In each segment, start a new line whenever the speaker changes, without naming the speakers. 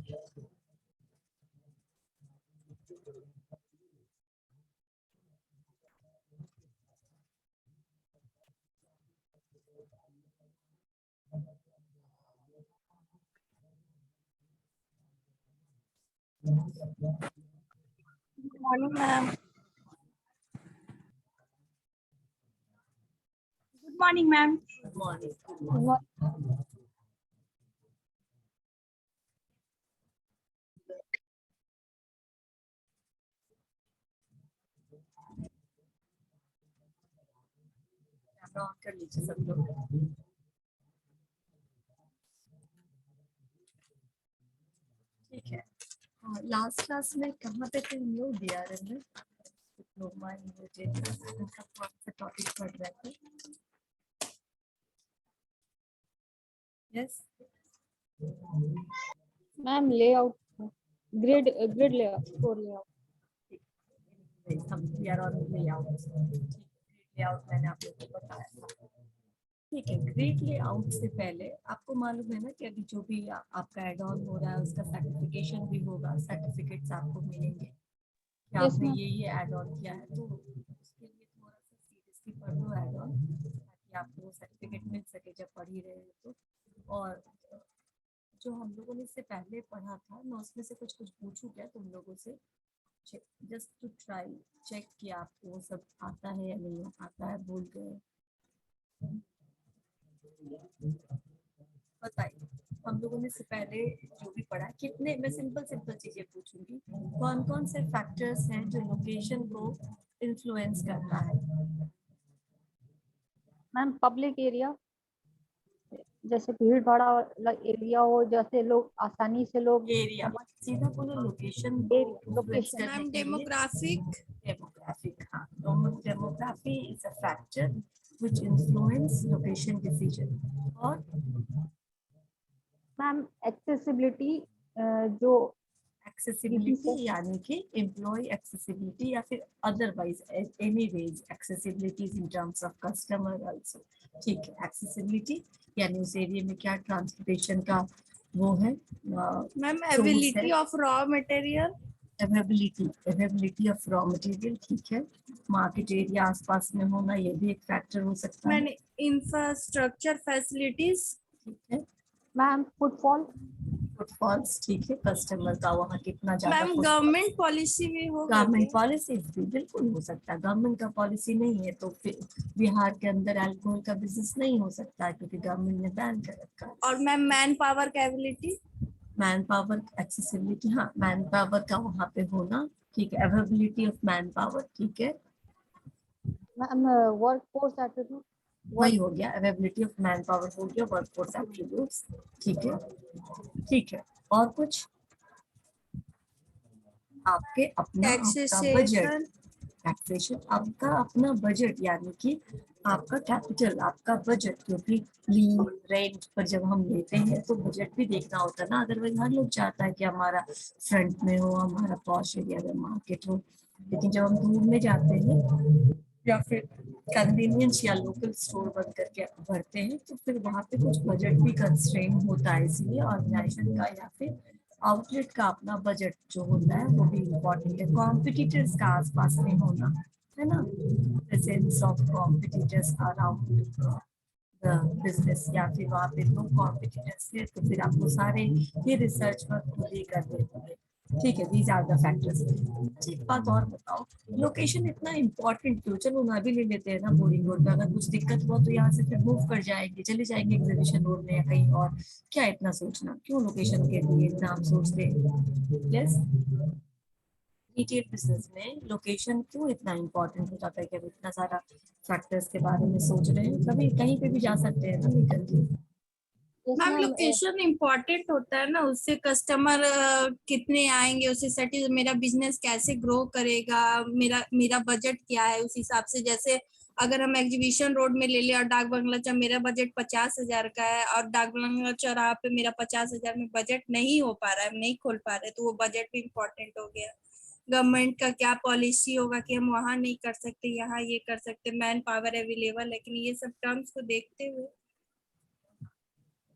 Good morning, ma'am. Good morning, ma'am.
Good morning. Camera on कर लीजिए सब लोग। ठीक है, लास्ट क्लास में कहाँ पे थे हम लोग? डीआरएम में डिप्लोमा इन उनका कौन सा टॉपिक पढ़ रहे थे? Yes
ma'am layout grid layout floor layout.
हम we are on layout. Layout मैंने आप लोगों को बताया था। ठीक है, ग्रिड लेआउट से पहले आपको मालूम है ना कि अभी जो भी आपका एड ऑन हो रहा है उसका सर्टिफिकेशन भी होगा, सर्टिफिकेट्स आपको मिलेंगे कि आपने ये ऐड ऑन किया है। तो उसके लिए थोड़ा सा सीरियसली पढ़ लो ऐड ऑन, ताकि आपको सर्टिफिकेट मिल सके जब पढ़ ही रहे हो तो। और जो हम लोगों ने इससे पहले पढ़ा था मैं उसमें से कुछ पूछूं क्या तुम लोगों से, जस्ट टू ट्राई चेक कि आपको वो सब आता है या नहीं आता है, भूल गए बताइए। हम लोगों ने इससे पहले जो भी पढ़ा, कितने, मैं सिंपल चीजें पूछूंगी, कौन कौन से फैक्टर्स हैं जो लोकेशन को इन्फ्लुएंस करता है?
मैम पब्लिक एरिया, जैसे भीड़ भाड़ा एरिया हो, जैसे लोग आसानी से लोग
एरिया, सीधा बोलो location
location.
Ma'am demographic.
Demographic, हाँ, demography is a factor which influence location decision. और
मैम एक्सेसिबिलिटी, जो
एक्सेसिबिलिटी यानी कि एम्प्लॉय एक्सेसिबिलिटी या फिर otherwise anyways accessibility in terms of customer also. ठीक है, एक्सेसिबिलिटी यानी उस एरिया में क्या ट्रांसपोर्टेशन का वो है।
Ma'am availability of raw material.
Availability of raw material, ठीक है। मार्केट एरिया आसपास में होना, ये भी एक फैक्टर हो सकता है।
इंफ्रास्ट्रक्चर फैसिलिटीज,
ठीक है।
मैम
फुटफॉल्स, ठीक है, कस्टमर का वहाँ कितना ज्यादा।
मैम गवर्नमेंट पॉलिसी भी हो,
गवर्नमेंट पॉलिसी भी बिल्कुल हो सकता है। गवर्नमेंट का पॉलिसी नहीं है तो फिर बिहार के अंदर अल्कोहल का बिजनेस नहीं हो सकता क्योंकि गवर्नमेंट ने बैन कर रखा है।
और मैम मैन पावर का एबिलिटी,
मैन पावर एक्सेसिबिलिटी, हाँ, मैन पावर का वहाँ पे होना, ठीक है। अवेलेबिलिटी ऑफ मैन पावर, ठीक है,
मैम वर्क फोर्स एट्रीब्यूट,
वही हो गया, अवेलेबिलिटी ऑफ मैन पावर हो गया, वर्क फोर्स एट्रीब्यूट्स, ठीक है। ठीक है, और कुछ? आपके अपना आपका बजट, टैक्सेशन, आपका अपना बजट यानी कि आपका कैपिटल, आपका बजट, क्योंकि लीज रेंट पर जब हम लेते हैं तो बजट भी देखना होता है ना। अदरवाइज हर लोग चाहता है कि हमारा फ्रंट में हो, हमारा पॉश एरिया में मार्केट हो, लेकिन जब हम दूर में जाते हैं या फिर कन्वीनियंस या लोकल स्टोर बंद करके भरते हैं तो फिर वहाँ पे कुछ बजट भी कंस्ट्रेन होता है। इसलिए ऑर्गेनाइजेशन का या फिर आउटलेट का अपना बजट जो होता है वो भी इम्पोर्टेंट है। कॉम्पिटिटर्स का आसपास में होना, है ना, presence of competitors around the business, या फिर वहाँ पे नो कॉम्पिटिटर्स है तो फिर आपको सारे ये रिसर्च वर्क खुद ही करने होंगे। ठीक है, दीज आर द फैक्टर्स। एक बात और बताओ, लोकेशन इतना इम्पोर्टेंट क्यों? चलो ना भी ले लेते हैं ना, बोरिंग रोड में अगर कुछ दिक्कत हुआ तो यहाँ से फिर मूव कर जाएंगे, चले जाएंगे एग्जीबिशन रोड में या कहीं और। क्या इतना सोचना, क्यों लोकेशन के लिए इतना हम सोचते हैं? यस, रिटेल बिजनेस में लोकेशन क्यों इतना इम्पोर्टेंट हो जाता है कि अब इतना सारा फैक्टर्स के बारे में सोच रहे हैं? कभी कहीं पे भी जा सकते हैं ना निकल के।
मैम लोकेशन इम्पोर्टेंट होता है ना, उससे कस्टमर कितने आएंगे, उससे सेटिस मेरा बिजनेस कैसे ग्रो करेगा, मेरा बजट क्या है उस हिसाब से। जैसे अगर हम एग्जीबिशन रोड में ले ले और डाक बंगला चौराहा, मेरा बजट 50,000 का है और डाक बंगला चौराहा पे मेरा 50,000 में बजट नहीं हो पा रहा है, नहीं खोल पा रहे, तो वो बजट भी इम्पोर्टेंट हो गया। गवर्नमेंट का क्या पॉलिसी होगा कि हम वहाँ नहीं कर सकते, यहाँ ये कर सकते, मैन पावर अवेलेबल, लेकिन ये सब टर्म्स को देखते हुए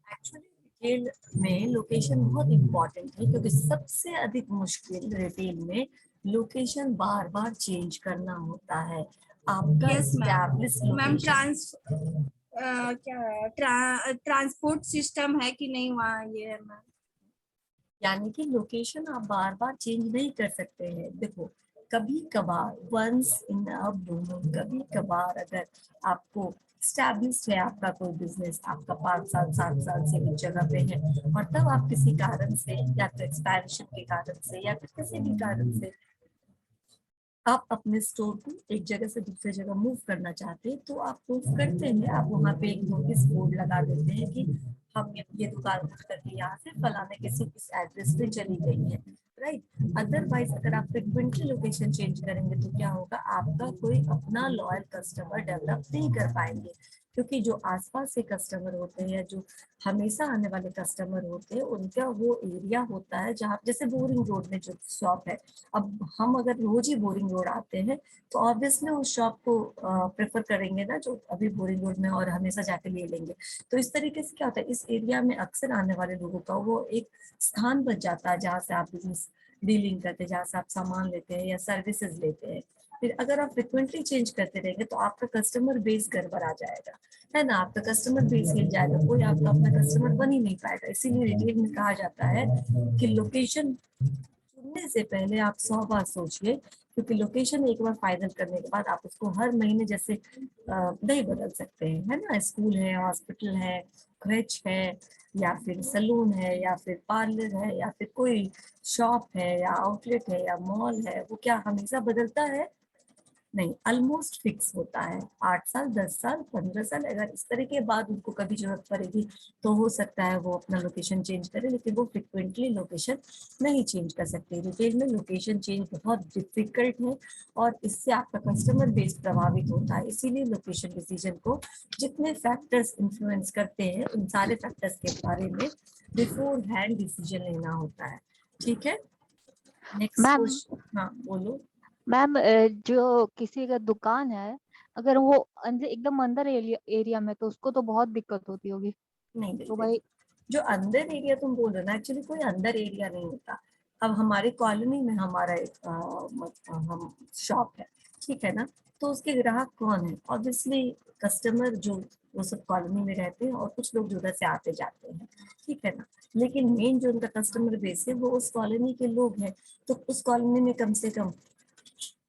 एक्चुअली रिटेल में लोकेशन बहुत इंपॉर्टेंट है, क्योंकि सबसे अधिक मुश्किल रिटेल में लोकेशन बार बार चेंज करना होता है। आपका
yes ma'am.
Establish
ma'am
location,
transport system है कि नहीं वहाँ, ये है मैम।
यानी कि लोकेशन आप बार बार चेंज नहीं कर सकते हैं। देखो, कभी कभार once in a blue moon, कभी कभार अगर आपको स्टैब्लिश है आपका कोई बिजनेस, आपका 5 साल 7 साल से एक जगह पे है, और तब आप किसी कारण से, या तो एक्सपेंशन के कारण से या फिर किसी भी कारण से आप अपने स्टोर को एक जगह से दूसरी जगह मूव करना चाहते हैं, तो आप मूव करते हैं। आप वहाँ पे एक नोटिस बोर्ड लगा देते हैं कि हम ये दुकान मूव करके यहाँ से फलाने किसी इस एड्रेस पे चली गई है, राइट। अदरवाइज अगर आप फ्रिक्वेंटली लोकेशन चेंज करेंगे तो क्या होगा, आपका कोई अपना लॉयल कस्टमर डेवलप नहीं कर पाएंगे, क्योंकि जो आसपास के कस्टमर होते हैं, जो हमेशा आने वाले कस्टमर होते हैं, उनका वो एरिया होता है जहाँ, जैसे बोरिंग रोड में जो शॉप है, अब हम अगर रोज ही बोरिंग रोड आते हैं तो ऑब्वियसली उस शॉप को प्रेफर करेंगे ना, जो अभी बोरिंग रोड में, और हमेशा जाके ले लेंगे। तो इस तरीके से क्या होता है, इस एरिया में अक्सर आने वाले लोगों का वो एक स्थान बच जाता है जहाँ से आप बिजनेस डीलिंग करते हैं, जहाँ से आप सामान लेते हैं या सर्विसेज लेते हैं। फिर अगर आप फ्रिक्वेंटली चेंज करते रहेंगे तो आपका कस्टमर बेस गड़बड़ आ जाएगा, है ना। आपका कस्टमर बेस हिल जाएगा, कोई आपका अपना कस्टमर बन ही नहीं पाएगा। इसीलिए रिटेल में कहा जाता है कि लोकेशन चुनने से पहले आप 100 बार सोचिए, क्योंकि लोकेशन एक बार फाइनल करने के बाद आप उसको हर महीने जैसे नहीं बदल सकते हैं, है ना। स्कूल है, हॉस्पिटल है, क्रेच है, या फिर सलून है, या फिर पार्लर है, या फिर कोई शॉप है या आउटलेट है या मॉल है, वो क्या हमेशा बदलता है? नहीं, ऑलमोस्ट फिक्स होता है। 8 साल 10 साल 15 साल अगर इस तरह के बाद उनको कभी जरूरत पड़ेगी तो हो सकता है वो अपना लोकेशन चेंज करे, लेकिन वो फ्रिक्वेंटली लोकेशन नहीं चेंज कर सकते। रिटेल में लोकेशन चेंज बहुत डिफिकल्ट है, और इससे आपका कस्टमर बेस प्रभावित होता है। इसीलिए लोकेशन डिसीजन को जितने फैक्टर्स इन्फ्लुएंस करते हैं, उन सारे फैक्टर्स के बारे में बिफोर हैंड डिसीजन लेना होता है। ठीक है, नेक्स्ट
मैम
क्वेश्चन। हाँ बोलो।
मैम जो किसी का दुकान है, अगर वो अंदर एकदम अंदर एरिया में, तो उसको तो बहुत दिक्कत होती होगी।
नहीं
तो
देखिए,
भाई
जो अंदर एरिया तुम बोल रहे हो ना, एक्चुअली कोई अंदर एरिया नहीं होता। अब हमारे कॉलोनी में हमारा एक हम शॉप है, ठीक है ना। तो उसके ग्राहक कौन है? ऑब्वियसली कस्टमर जो वो सब कॉलोनी में रहते हैं, और कुछ लोग जो उधर से आते जाते हैं, ठीक है ना। लेकिन मेन जो उनका कस्टमर बेस है वो उस कॉलोनी के लोग हैं। तो उस कॉलोनी में कम से कम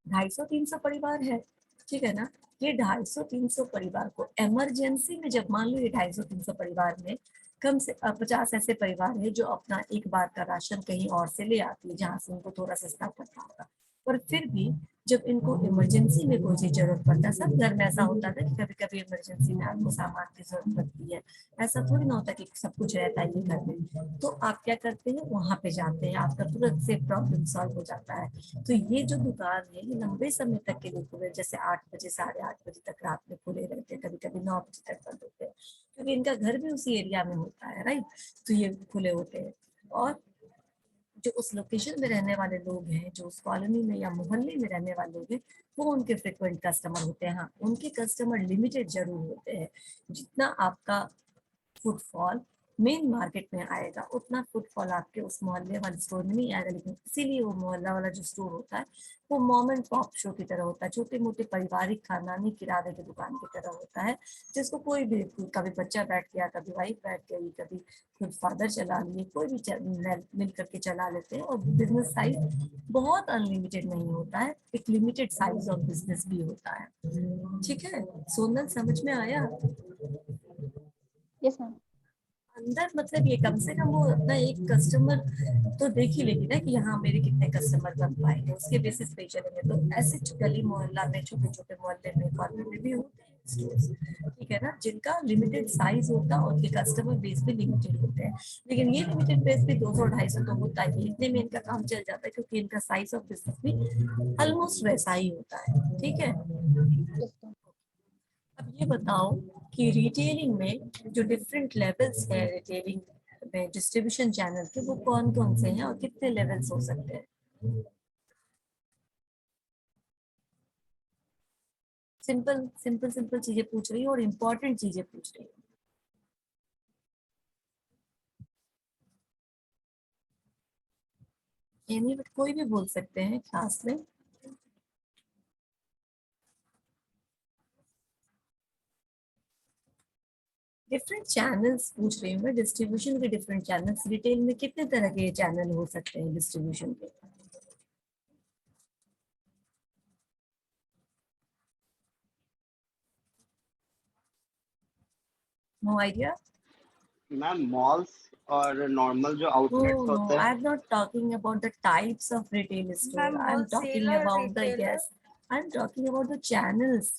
250-300 परिवार है, ठीक है ना। ये 250-300 परिवार को इमरजेंसी में, जब मान लो ये 250-300 परिवार में कम से 50 ऐसे परिवार है जो अपना एक बार का राशन कहीं और से ले आती है, जहाँ से उनको थोड़ा सस्ता पड़ता होगा। पर फिर भी जब इनको इमरजेंसी में कोई चीज जरूरत पड़ता है, सब घर में ऐसा होता है कि कभी कभी इमरजेंसी में आपको सामान की जरूरत पड़ती है, ऐसा थोड़ी ना होता कि सब कुछ रहता है घर में। तो आप क्या करते हैं, वहां पे जाते हैं, आपका तुरंत से प्रॉब्लम सॉल्व हो जाता है। तो ये जो दुकान है ये लंबे समय तक के लिए खुले, जैसे 8 बजे 8:30 बजे तक रात में खुले रहते हैं, कभी कभी 9 बजे तक बंद होते हैं, क्योंकि इनका घर भी उसी एरिया में होता है, राइट। तो ये खुले होते हैं। और जो उस लोकेशन में रहने वाले लोग हैं, जो उस कॉलोनी में या मोहल्ले में रहने वाले लोग हैं, वो उनके फ्रिक्वेंट कस्टमर होते हैं। हाँ, उनके कस्टमर लिमिटेड जरूर होते हैं। जितना आपका फुटफॉल मेन मार्केट में आएगा, उतना फुटफॉल आपके उस मोहल्ले वाले स्टोर में नहीं आएगा। लेकिन इसीलिए वो मोहल्ला वाला जो स्टोर होता है वो मॉम एंड पॉप शो की तरह होता है, छोटे मोटे पारिवारिक खानदानी किराने की दुकान की तरह होता है, जिसको कोई भी, कभी बच्चा बैठ गया, कभी वाइफ बैठ गई, कभी खुद फादर चला लिए, कोई भी मिल करके चला लेते हैं। और बिजनेस साइज बहुत अनलिमिटेड नहीं होता है, एक लिमिटेड साइज ऑफ बिजनेस भी होता है। ठीक है, सोनल समझ में आया?
Yes ma'am.
अंदर मतलब ये कम से कम वो अपना एक कस्टमर तो देख ही लेगी ना कि हाँ मेरे कितने कस्टमर बन पाएंगे, उसके बेसिस पे ही चलेंगे। तो ऐसे गली मोहल्ला में, छोटे छोटे मोहल्ले में, कॉलोनी में भी होते हैं स्टोर्स, ठीक है ना, जिनका लिमिटेड साइज होता है, उनके कस्टमर बेस भी लिमिटेड होते हैं। लेकिन ये लिमिटेड बेस भी 200-250 तो होता ही, इतने में इनका काम चल जाता है, क्योंकि इनका साइज ऑफ बिजनेस भी ऑलमोस्ट वैसा ही होता है। ठीक है,
यस मैम।
अब ये बताओ कि रिटेलिंग में जो डिफरेंट लेवल्स है, रिटेलिंग में डिस्ट्रीब्यूशन चैनल के, वो कौन कौन से हैं और कितने लेवल्स हो सकते हैं? सिंपल सिंपल सिंपल चीजें पूछ रही हूँ और इम्पोर्टेंट चीजें पूछ रही हूँ। एनी बट कोई भी बोल सकते हैं क्लास में। डिफरेंट चैनल्स पूछ रही हूँ मैं, डिस्ट्रीब्यूशन के डिफरेंट चैनल्स। रिटेल में कितने तरह के चैनल हो सकते हैं डिस्ट्रीब्यूशन के? No idea?
मैम मॉल्स और नॉर्मल जो आउटलेट्स
No,
होते
I
हैं।
am not talking about the types of retail store.
Ma'am
I am talking
wholesaler
about the,
retailer.
yes, I am talking about the channels,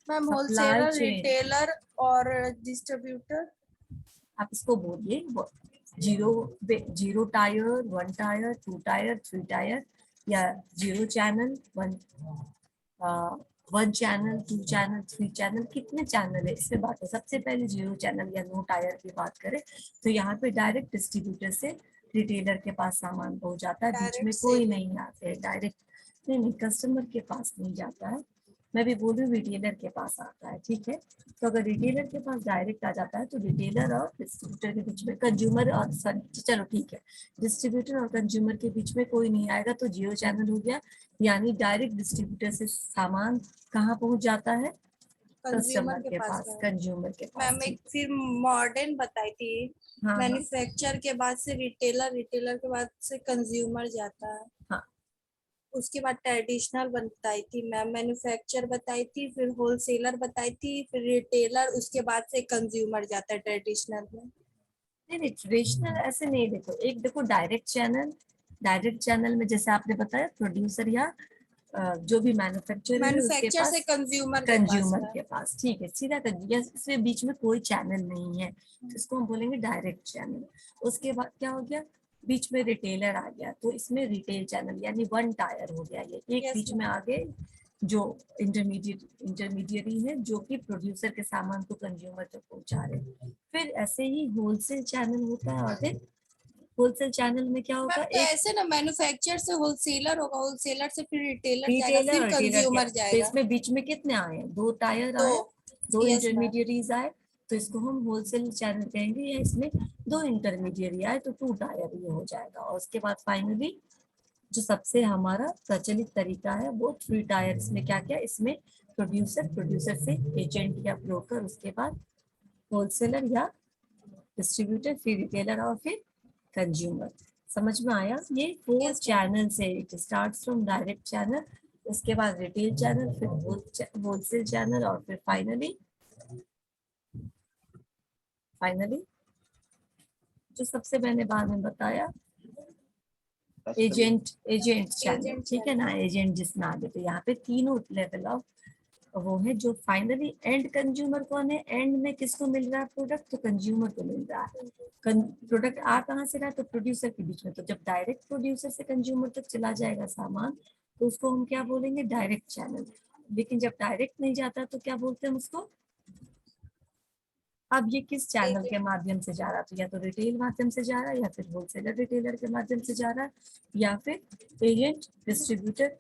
ma'am
supply
wholesaler
chain.
Retailer और distributor.
आप इसको बोलिए zero, zero tier, one tier, two tier, three tier, या zero channel, one channel, two channel, three channel, कितने channel है इससे बात है। सबसे पहले जीरो चैनल या नो टायर की बात करें तो यहाँ पे डायरेक्ट डिस्ट्रीब्यूटर से रिटेलर के पास सामान पहुंच जाता है, बीच में कोई नहीं आते है, डायरेक्ट नहीं कस्टमर के पास नहीं जाता है। मैं भी बोल रही हूँ रिटेलर के पास आता है, ठीक है। तो अगर रिटेलर के पास डायरेक्ट आ जाता है तो रिटेलर और डिस्ट्रीब्यूटर के बीच में, कंज्यूमर और चलो ठीक है, डिस्ट्रीब्यूटर और कंज्यूमर के बीच में कोई नहीं आएगा तो जीरो चैनल हो गया। यानी डायरेक्ट डिस्ट्रीब्यूटर से सामान कहाँ पहुंच जाता है? कस्टमर के पास, कंज्यूमर के पास।
मैम एक फिर मॉडर्न बताई थी,
हाँ,
मैन्युफैक्चर के बाद से रिटेलर, रिटेलर के बाद से कंज्यूमर जाता है।
हाँ।
उसके बाद ट्रेडिशनल बताई थी मैम, मैन्युफैक्चर बताई थी, फिर होलसेलर बताई थी, फिर रिटेलर, उसके बाद से कंज्यूमर जाता है ट्रेडिशनल में।
नहीं ट्रेडिशनल ऐसे नहीं, देखो एक देखो डायरेक्ट चैनल, डायरेक्ट चैनल में जैसे आपने बताया प्रोड्यूसर या जो भी मैन्युफैक्चरर है उसके
मैन्युफैक्चर
पास,
से कंज्यूमर
कंज्यूमर के पास, ठीक है, सीधा कंज्यूमर, इसमें बीच में कोई चैनल नहीं है तो इसको हम बोलेंगे डायरेक्ट चैनल। उसके बाद क्या हो गया, बीच में रिटेलर आ गया तो इसमें रिटेल चैनल यानी वन टायर हो गया। ये एक बीच में आगे जो इंटरमीडिएरी है जो कि प्रोड्यूसर के सामान को कंज्यूमर तक पहुंचा रहे हैं। फिर ऐसे ही होलसेल चैनल होता है आगे। होलसेल चैनल में क्या होगा,
तो ऐसे ना मैन्युफैक्चर से होलसेलर होगा, होलसेलर से फिर रिटेलर जाएगा,
रिटेलर
फिर कंज्यूमर
तो
जाएगा।
इसमें बीच में कितने आए, दो टायर
दो,
आए, दो
यस मैम।
इंटरमीडिएरीज आए तो इसको हम होलसेल चैनल कहेंगे। या इसमें दो इंटरमीडिएरी आए तो टू टायर ये हो जाएगा। और उसके बाद फाइनली जो सबसे हमारा प्रचलित तरीका है वो थ्री टायर। इसमें क्या क्या, इसमें प्रोड्यूसर, प्रोड्यूसर से एजेंट या ब्रोकर, उसके बाद होलसेलर या डिस्ट्रीब्यूटर, फिर रिटेलर और फिर कंज्यूमर। समझ में आया? ये 4 चैनल से, it starts from direct channel, उसके बाद रिटेल चैनल, फिर होलसेल चैनल और फिर फाइनली जो सबसे मैंने बाद में बताया एजेंट चैनल, ठीक है ना, एजेंट जिसमें आगे। तो यहाँ पे तीनों लेवल ऑफ वो है। जो फाइनली एंड कंज्यूमर कौन है, एंड में किसको मिल रहा है प्रोडक्ट, तो कंज्यूमर को मिल रहा है। प्रोडक्ट आ कहाँ से रहा है, तो प्रोड्यूसर के बीच में। तो जब डायरेक्ट प्रोड्यूसर से कंज्यूमर तक चला जाएगा सामान तो उसको हम क्या बोलेंगे, डायरेक्ट चैनल। लेकिन जब डायरेक्ट नहीं जाता तो क्या बोलते हैं उसको, अब ये किस चैनल के माध्यम से जा रहा है, तो या तो रिटेल माध्यम से जा रहा है, या फिर होलसेलर रिटेलर के माध्यम से जा रहा है, या फिर एजेंट डिस्ट्रीब्यूटर,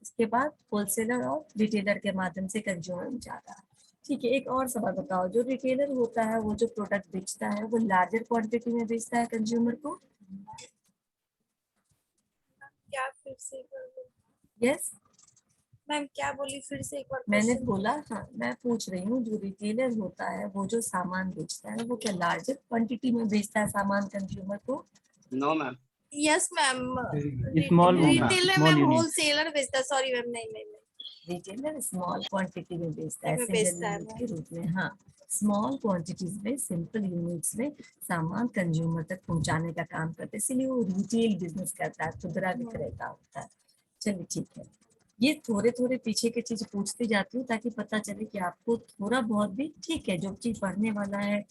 इसके बाद होलसेलर और रिटेलर के माध्यम से कंज्यूमर में जा रहा है। ठीक है, एक और सवाल बताओ, जो रिटेलर होता है वो जो प्रोडक्ट बेचता है वो लार्जर क्वांटिटी में बेचता है कंज्यूमर को?
क्या फिर से
यस
मैम क्या बोली, फिर से एक बार
मैंने बोला, हाँ मैं पूछ रही हूँ, जो रिटेलर होता है वो जो सामान बेचता है वो क्या लार्जर क्वांटिटी में बेचता है सामान कंज्यूमर को?
No ma'am.
Yes ma'am,
small
retailer ma'am wholesaler बेचता है, सॉरी मैम, नहीं नहीं नहीं,
रिटेलर स्मॉल क्वांटिटी में बेचता है,
में
सिंगल
बेचता है
यूनिट के रूप में। हाँ, स्मॉल क्वांटिटीज में, सिंपल यूनिट्स में सामान कंज्यूमर तक पहुंचाने का काम करते हैं, इसलिए वो रिटेल बिजनेस करता है, खुदरा विक्रेता होता है। चलिए ठीक है, ये थोड़े थोड़े पीछे की चीज पूछती जाती हूँ ताकि पता चले कि आपको थोड़ा बहुत भी, ठीक है, जो चीज पढ़ने वाला है,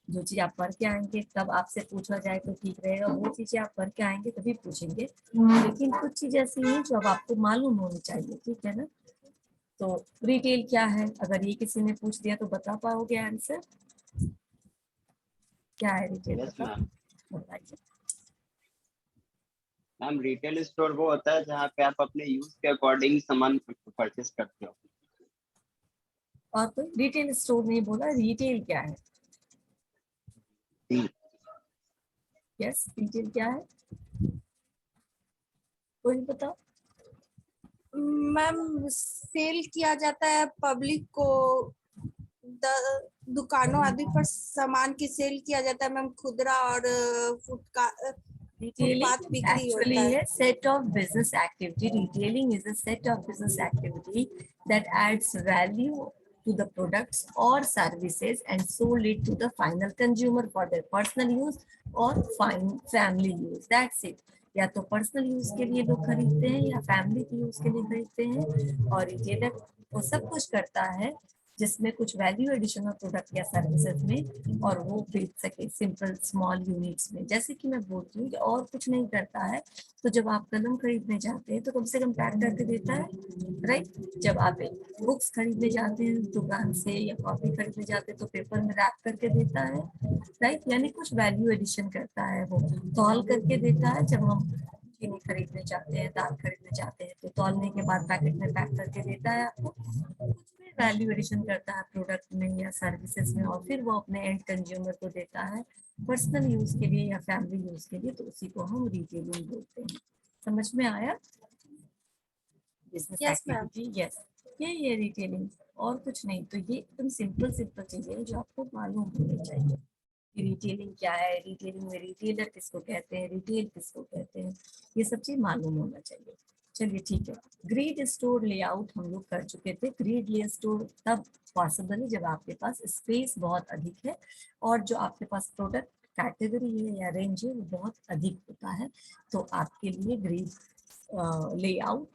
जो चीज आप पढ़ के आएंगे तब आपसे पूछा जाए तो ठीक रहेगा, वो चीजें आप पढ़ के आएंगे तभी पूछेंगे। लेकिन कुछ चीज ऐसी है जो अब आपको मालूम होनी चाहिए, ठीक है ना। तो रिटेल क्या है, अगर ये किसी ने पूछ दिया तो बता पाओगे आंसर क्या है रिटेल?
Yes ma'am.
बताइए।
मैम रिटेल स्टोर वो होता है जहाँ पे आप अपने यूज के अकॉर्डिंग सामान परचेस करते हो।
और कोई? रिटेल स्टोर नहीं बोला, रिटेल क्या है? यस, रिटेल क्या है? कोई बताओ।
मैम सेल किया जाता है पब्लिक को, दुकानों आदि पर सामान की सेल किया जाता है मैम, खुदरा और फुटपाथ
Retailing
बिक्री
actually
होता है।
a set of business activity. Retailing is a set of business activity that adds value to the products or services and sold it to the final consumer for their personal use or family use. That's it. या तो personal use के लिए लोग खरीदते हैं या family के use के लिए खरीदते हैं, और रिटेलर वो सब कुछ करता है जिसमें कुछ वैल्यू एडिशन ऑफ प्रोडक्ट या सर्विसेज में, और वो बेच सके सिंपल स्मॉल यूनिट्स में। जैसे कि मैं बोलती हूँ कि और कुछ नहीं करता है, तो जब आप कलम खरीदने जाते हैं तो कम से कम पैक करके देता है, राइट। जब आप बुक्स खरीदने जाते हैं दुकान से या कॉपी खरीदने जाते हैं तो पेपर में रैप करके देता है, राइट। यानी कुछ वैल्यू एडिशन करता है, वो तौल करके देता है। जब हम चीनी खरीदने जाते हैं, दाल खरीदने जाते हैं, तो तौलने के बाद पैकेट में पैक करके देता है आपको। कुछ भी वैल्यू एडिशन करता है प्रोडक्ट में या सर्विसेज में, और फिर वो अपने एंड कंज्यूमर को देता है पर्सनल यूज के लिए या फैमिली यूज के लिए, तो उसी को हम रिटेलिंग बोलते हैं। समझ में आया? बिजनेस एक्टिविटी, यस, ये रिटेलिंग और कुछ नहीं। तो ये एकदम सिंपल चीजें हैं जो आपको मालूम होनी चाहिए कि रिटेलिंग क्या है, रिटेलिंग में रिटेलर किसको कहते हैं, रिटेल किसको कहते हैं, ये सब चीज मालूम होना चाहिए। चलिए ठीक है। ग्रिड स्टोर लेआउट हम लोग कर चुके थे। ग्रिड ले स्टोर तब पॉसिबल है जब आपके पास स्पेस बहुत अधिक है और जो आपके पास प्रोडक्ट कैटेगरी है या रेंज है वो बहुत अधिक होता है, तो आपके लिए ग्रिड लेआउट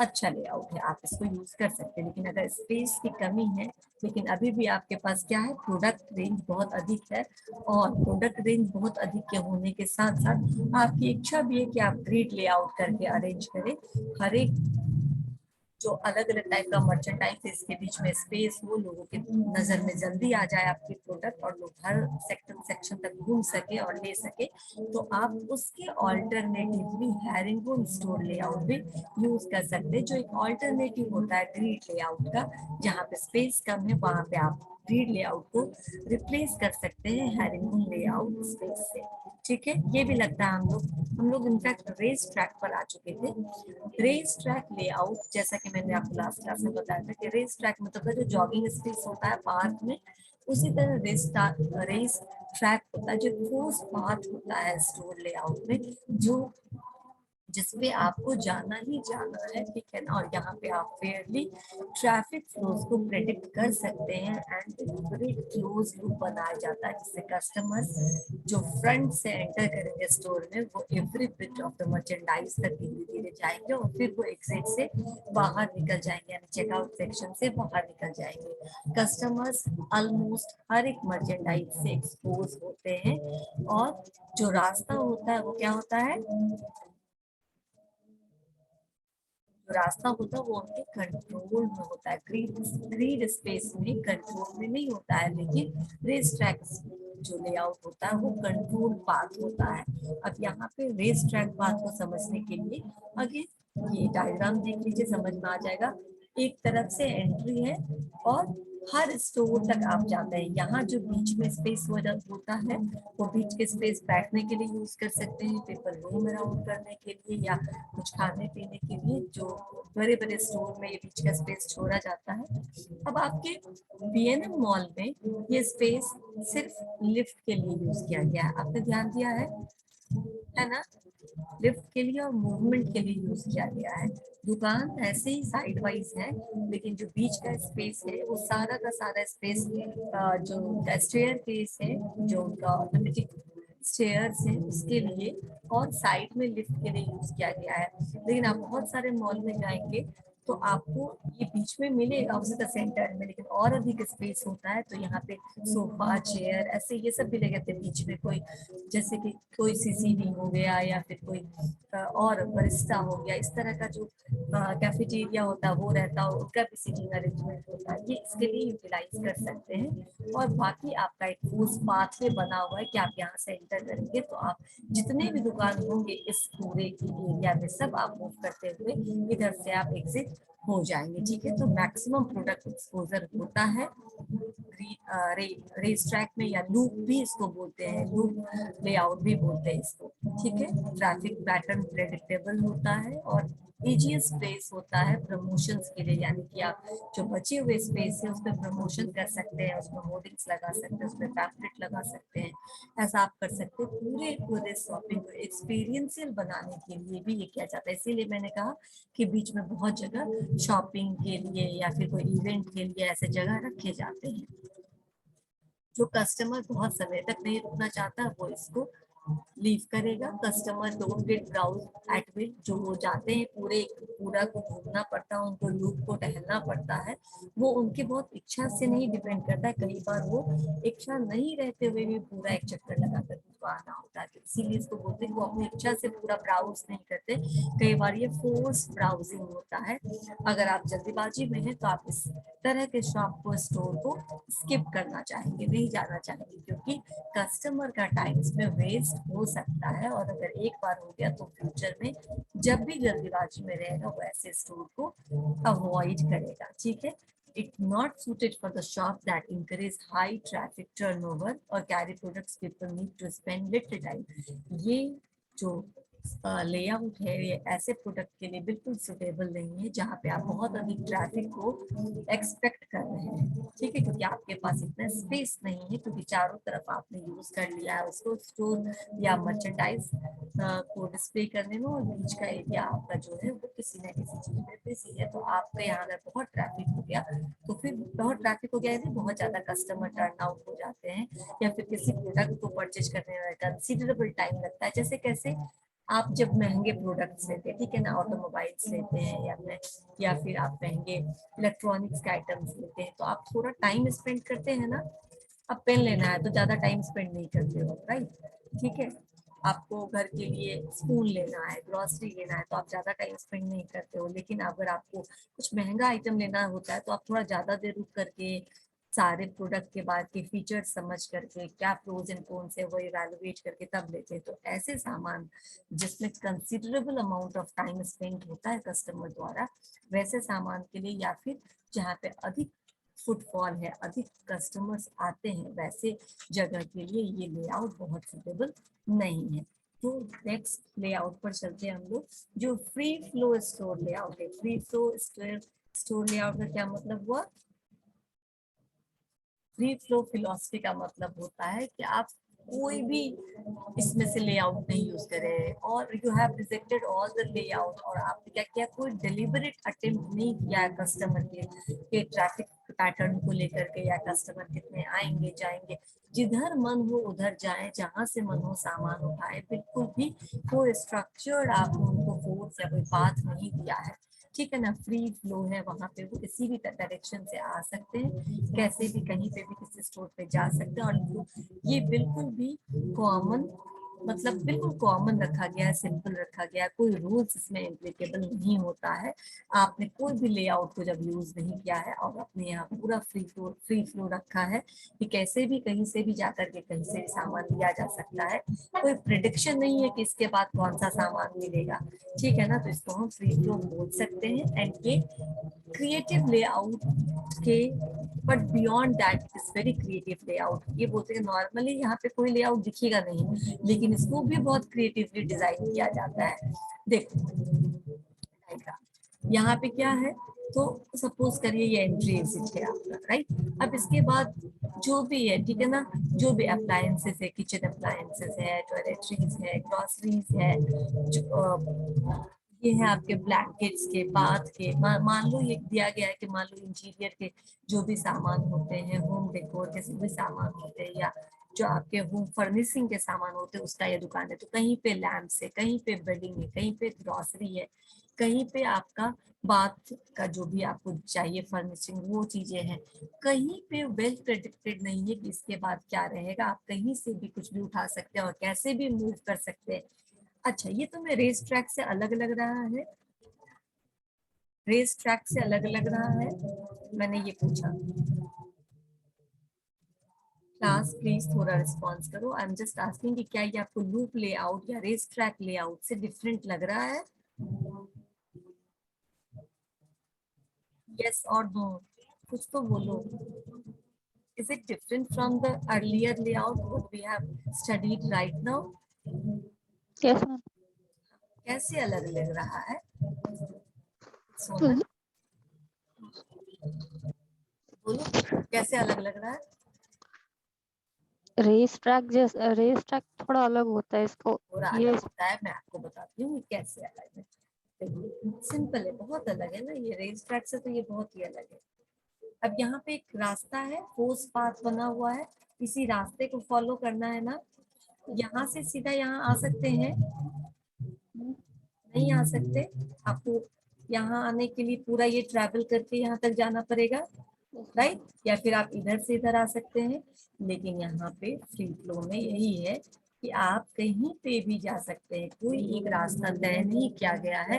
अच्छा लेआउट है, आप इसको यूज कर सकते हैं। लेकिन अगर स्पेस की कमी है, लेकिन अभी भी आपके पास क्या है, प्रोडक्ट रेंज बहुत अधिक है, और प्रोडक्ट रेंज बहुत अधिक के होने के साथ साथ आपकी इच्छा भी है कि आप ग्रिड लेआउट करके अरेंज करें हर एक जो अलग अलग टाइप का मर्चेंडाइज इसके बीच में स्पेस हो, लोगों के नजर में जल्दी आ जाए आपकी प्रोडक्ट और लोग हर सेक्शन तक घूम सके और ले सके, तो आप उसके ऑल्टरनेटिवली हैरिंगबोन स्टोर लेआउट भी यूज कर सकते हैं, जो एक ऑल्टरनेटिव होता है ग्रिड लेआउट का। जहाँ पे स्पेस कम है वहां पे आप ग्रिड लेआउट को रिप्लेस कर सकते हैं हैरिंगबोन लेआउट स्पेस से। ठीक है, ये भी लगता है हम लोग इनफैक्ट रेस ट्रैक पर आ चुके थे। रेस ट्रैक लेआउट, जैसा कि मैंने आपको लास्ट क्लास में बताया था कि रेस ट्रैक मतलब जो जॉगिंग स्पेस होता है पार्क में, उसी तरह रेस ट्रैक होता है जो ठोस पाथ होता है स्टोर लेआउट में, जो जिसपे आपको जाना ही जाना है, ठीक है ना। और यहाँ पे आप फेयरली ट्रैफिक फ्लोज को प्रेडिक्ट कर सकते हैं एंड डिलिबरेट क्लोज लूप बनाया जाता है, जिससे कस्टमर्स जो फ्रंट से एंटर करेंगे स्टोर में वो every bit of the merchandise तक धीरे धीरे जाएंगे और फिर वो एग्जिट से बाहर निकल जाएंगे, यानी चेकआउट सेक्शन से बाहर निकल जाएंगे। कस्टमर्स ऑलमोस्ट हर एक मर्चेंडाइज से एक्सपोज होते हैं, और जो रास्ता होता है वो क्या होता है, रास्ता होता है वो उनके कंट्रोल में होता है। ग्रीड स्पेस में कंट्रोल में नहीं होता है, लेकिन रेस ट्रैक जो लेआउट होता है वो कंट्रोल पाथ होता है। अब यहाँ पे रेस ट्रैक पाथ को समझने के लिए अगेन ये डायग्राम देख लीजिए, समझ में आ जाएगा। एक तरफ से एंट्री है और हर स्टोर तक आप जाते हैं। यहाँ जो बीच में स्पेस होता है वो बीच के स्पेस बैठने के लिए यूज कर सकते हैं, पेपर रूम अराउंड करने के लिए या कुछ खाने पीने के लिए, जो बड़े बड़े स्टोर में ये बीच का स्पेस छोड़ा जाता है। अब आपके B&M मॉल में ये स्पेस सिर्फ लिफ्ट के लिए यूज किया गया है, आपने ध्यान दिया है ना, लिफ्ट के लिए और मूवमेंट के लिए यूज किया गया है। दुकान ऐसे ही साइड वाइज है, लेकिन जो बीच का स्पेस है वो सारा का सारा स्पेस जो उनका स्टेयर केस है, जो उनका ऑटोमेटिक स्टेयर्स है उसके लिए, और साइड में लिफ्ट के लिए यूज किया गया है। लेकिन आप बहुत सारे मॉल में जाएंगे तो आपको ये बीच में मिलेगा उसी का सेंटर में, लेकिन और अधिक स्पेस होता है, तो यहाँ पे सोफा चेयर ऐसे ये सब भी लगे थे बीच में, कोई जैसे कि कोई सीसीडी हो गया या फिर कोई और बरिस्टा हो गया, इस तरह का जो कैफेटेरिया होता है वो रहता है, उनका भी सीटिंग अरेंजमेंट होता है, ये इसके लिए यूटिलाइज कर सकते हैं। और बाकी आपका एक ठोस पाथवे बना हुआ है कि आप यहाँ से एंटर करेंगे तो आप जितने भी दुकान होंगे इस पूरे एरिया में सब आप मूव करते हुए इधर से आप एग्जिट हो जाएंगे। ठीक है, तो मैक्सिमम प्रोडक्ट एक्सपोजर होता है रेस ट्रैक में, या लूप भी इसको बोलते हैं, लूप लेआउट भी बोलते हैं इसको। ठीक है, ट्रैफिक पैटर्न प्रेडिक्टेबल होता है और ईजीएस्ट स्पेस होता है प्रमोशंस के लिए, यानी कि आप जो बचे हुए स्पेस है उसमें प्रमोशन कर सकते हैं, उसमें होर्डिंग्स लगा सकते हैं, उसमें पैम्पलेट लगा सकते हैं, ऐसा आप कर सकते हैं। पूरे शॉपिंग को एक्सपीरियंशियल बनाने के लिए भी ये किया जाता है। इसीलिए मैंने कहा कि बीच में बहुत जगह शॉपिंग के लिए या फिर कोई इवेंट के लिए ऐसे जगह रखे जाते हैं। जो कस्टमर बहुत समय तक नहीं रुकना चाहता वो इसको लीव करेगा। Customer don't get browse at will, जो वो जाते हैं पूरा को घूमना पड़ता है, उनको लूप को टहलना पड़ता है, वो उनकी बहुत इच्छा से नहीं डिपेंड करता है। कई बार वो इच्छा नहीं रहते हुए भी पूरा एक चक्कर लगाकर उनको आना होता है, इसीलिए इसको बोलते हैं वो अपनी इच्छा से पूरा ब्राउज नहीं करते। कई बार ये फोर्स ब्राउजिंग होता है। अगर आप जल्दीबाजी में हैं तो आप इस तरह के शॉप को, स्टोर को स्किप करना चाहेंगे, नहीं जाना चाहेंगे, क्योंकि कस्टमर का टाइम इसमें वेस्ट हो सकता है। और अगर एक बार हो गया तो फ्यूचर में जब भी जल्दीबाजी में रहेगा वो ऐसे स्टोर को अवॉइड करेगा। ठीक है, It's not suited for the shop that encourage high traffic turnover or carry products people need to spend little time. ये जो लेआउट है ये ऐसे प्रोडक्ट के लिए बिल्कुल सुटेबल नहीं है जहाँ पे आप बहुत अधिक ट्रैफिक को एक्सपेक्ट कर रहे हैं। ठीक है, क्योंकि आपके पास इतना स्पेस नहीं है, क्योंकि चारों तरफ आपने यूज कर लिया है उसको स्टोर या मर्चेंडाइज को डिस्प्ले करने में, और बीच का एरिया आपका जो है वो किसी न किसी चीज में बिजी है। तो आपके यहाँ अगर बहुत ट्रैफिक हो गया तो फिर बहुत ट्रैफिक हो गया है, बहुत ज्यादा कस्टमर टर्न आउट हो जाते हैं, या फिर किसी प्रोडक्ट को परचेज करने में कंसिडरेबल टाइम लगता है। जैसे कैसे, आप जब महंगे प्रोडक्ट्स लेते हैं, ठीक है ना, ऑटोमोबाइल्स लेते हैं या फिर आप महंगे इलेक्ट्रॉनिक्स के आइटम्स लेते हैं, तो आप थोड़ा टाइम स्पेंड करते हैं ना। अब पेन लेना है तो ज्यादा टाइम स्पेंड नहीं करते हो, राइट। ठीक है, आपको घर के लिए स्पून लेना है, ग्रोसरी लेना है, तो आप ज्यादा टाइम स्पेंड नहीं करते हो। लेकिन अगर आपको कुछ महंगा आइटम लेना होता है तो आप थोड़ा ज्यादा देर रुक करके सारे प्रोडक्ट के बाद के फीचर्स समझ करके, क्या प्रोज एंड कॉन्स है वो इवैल्यूएट करके तब लेते हैं। तो ऐसे सामान जिसमें considerable amount of time spend होता है कस्टमर द्वारा, वैसे सामान के लिए, या फिर जहाँ पे अधिक फुटफॉल है, अधिक कस्टमर्स आते हैं, वैसे जगह के लिए ये लेआउट बहुत सुटेबल नहीं है। तो नेक्स्ट लेआउट पर चलते हैं हम लोग, जो फ्री फ्लो स्टोर लेआउट है। फ्री फ्लो स्टोर लेआउट का क्या मतलब हुआ? फ्री फ्लो फिलॉसफी का मतलब होता है कि आप कोई भी इसमें से लेआउट नहीं यूज करें, और you have rejected all the layout, और आपने क्या किया, कोई डिलिबरेट अटेम्प्ट नहीं किया है कस्टमर के ट्रैफिक पैटर्न को लेकर के, या कस्टमर कितने आएंगे जाएंगे। जिधर मन हो उधर जाए, जहां से मन हो सामान उठाए, बिल्कुल भी कोई स्ट्रक्चर्ड आपने उनको फोर्स या कोई पाथ नहीं दिया है। ठीक है ना, फ्री फ्लो है, वहां पे वो किसी भी डायरेक्शन से आ सकते हैं, कैसे भी कहीं पे भी किसी स्टोर पे जा सकते हैं। और ये बिल्कुल भी कॉमन, मतलब बिल्कुल कॉमन रखा गया है, सिंपल रखा गया है, कोई रूल्स इसमें एप्लीकेबल नहीं होता है। आपने कोई भी लेआउट को जब यूज नहीं किया है और अपने यहाँ पूरा फ्री फ्लो रखा है कि कैसे भी कहीं से भी जाकर के कहीं से भी सामान लिया जा सकता है, कोई प्रिडिक्शन नहीं है कि इसके बाद कौन सा सामान मिलेगा। ठीक है ना, तो इसको हम फ्री फ्लो बोल सकते हैं। एंड ये क्रिएटिव लेआउट के, but beyond that is very creative layout. ये बोलते हैं नॉर्मली यहाँ पे कोई लेआउट दिखेगा नहीं, लेकिन इसको भी बहुत क्रिएटिवली डिजाइन किया जाता है। देखो यहाँ पे क्या है, तो सपोज करिए ये एंट्री एग्जिट है आपका, राइट। अब इसके बाद जो भी है, ठीक है ना, जो भी अप्लायंसेस है, किचन अप्लायंसेस है, टॉयलेटरीज है, ग्रोसरीज है, ये है आपके ब्लैंकेट्स के, बाथ के, मान लो ये दिया गया है कि मान लो इंटीरियर के जो भी सामान होते हैं, होम डेकोर के जो भी सामान होते हैं, या जो आपके होम फर्निशिंग के सामान होते हैं, उसका ये दुकान है। तो कहीं पे लैम्प्स है, कहीं पे बेडिंग है, कहीं पे ग्रोसरी है, कहीं पे आपका बाथ का जो भी आपको चाहिए फर्निशिंग वो चीजें हैं। कहीं पे वेल प्रेडिक्टेड नहीं है कि इसके बाद क्या रहेगा, आप कहीं से भी कुछ भी उठा सकते हैं और कैसे भी मूव कर सकते हैं। अच्छा, ये तो मैं रेस ट्रैक से अलग लग रहा है, रेस ट्रैक से अलग लग रहा है, मैंने ये पूछा। क्लास प्लीज थोड़ा रिस्पॉन्स करो। आई एम जस्ट आस्किंग कि क्या ये आपको लूप लेआउट या रेस ट्रैक लेआउट से डिफरेंट लग रहा है? yes or no, कुछ तो बोलो. Is it different from the earlier layout what we have studied right now?
Yes, ma'am.
कैसे अलग लग रहा है सोना? बोलो कैसे अलग लग रहा है?
रेस ट्रैक थोड़ा अलग होता है इसको.
थोड़ा
ये
अलग होता है, मैं आपको बताती हूँ कैसे अलग है. सिंपल है, बहुत अलग है ना ये रेस ट्रैक से, तो ये बहुत ही अलग है. अब यहाँ पे एक रास्ता है, फोर्स पाथ बना हुआ है, इसी रास्ते को फॉलो करना है ना. यहाँ से सीधा यहाँ आ सकते हैं? नहीं आ सकते. आपको यहाँ आने के लिए पूरा ये ट्रैवल करके यहाँ तक जाना पड़ेगा, राइट? या फिर आप इधर से इधर आ सकते हैं. लेकिन यहाँ पे फ्री फ्लो में यही है कि आप कहीं पे भी जा सकते हैं, कोई एक रास्ता तय नहीं किया गया है.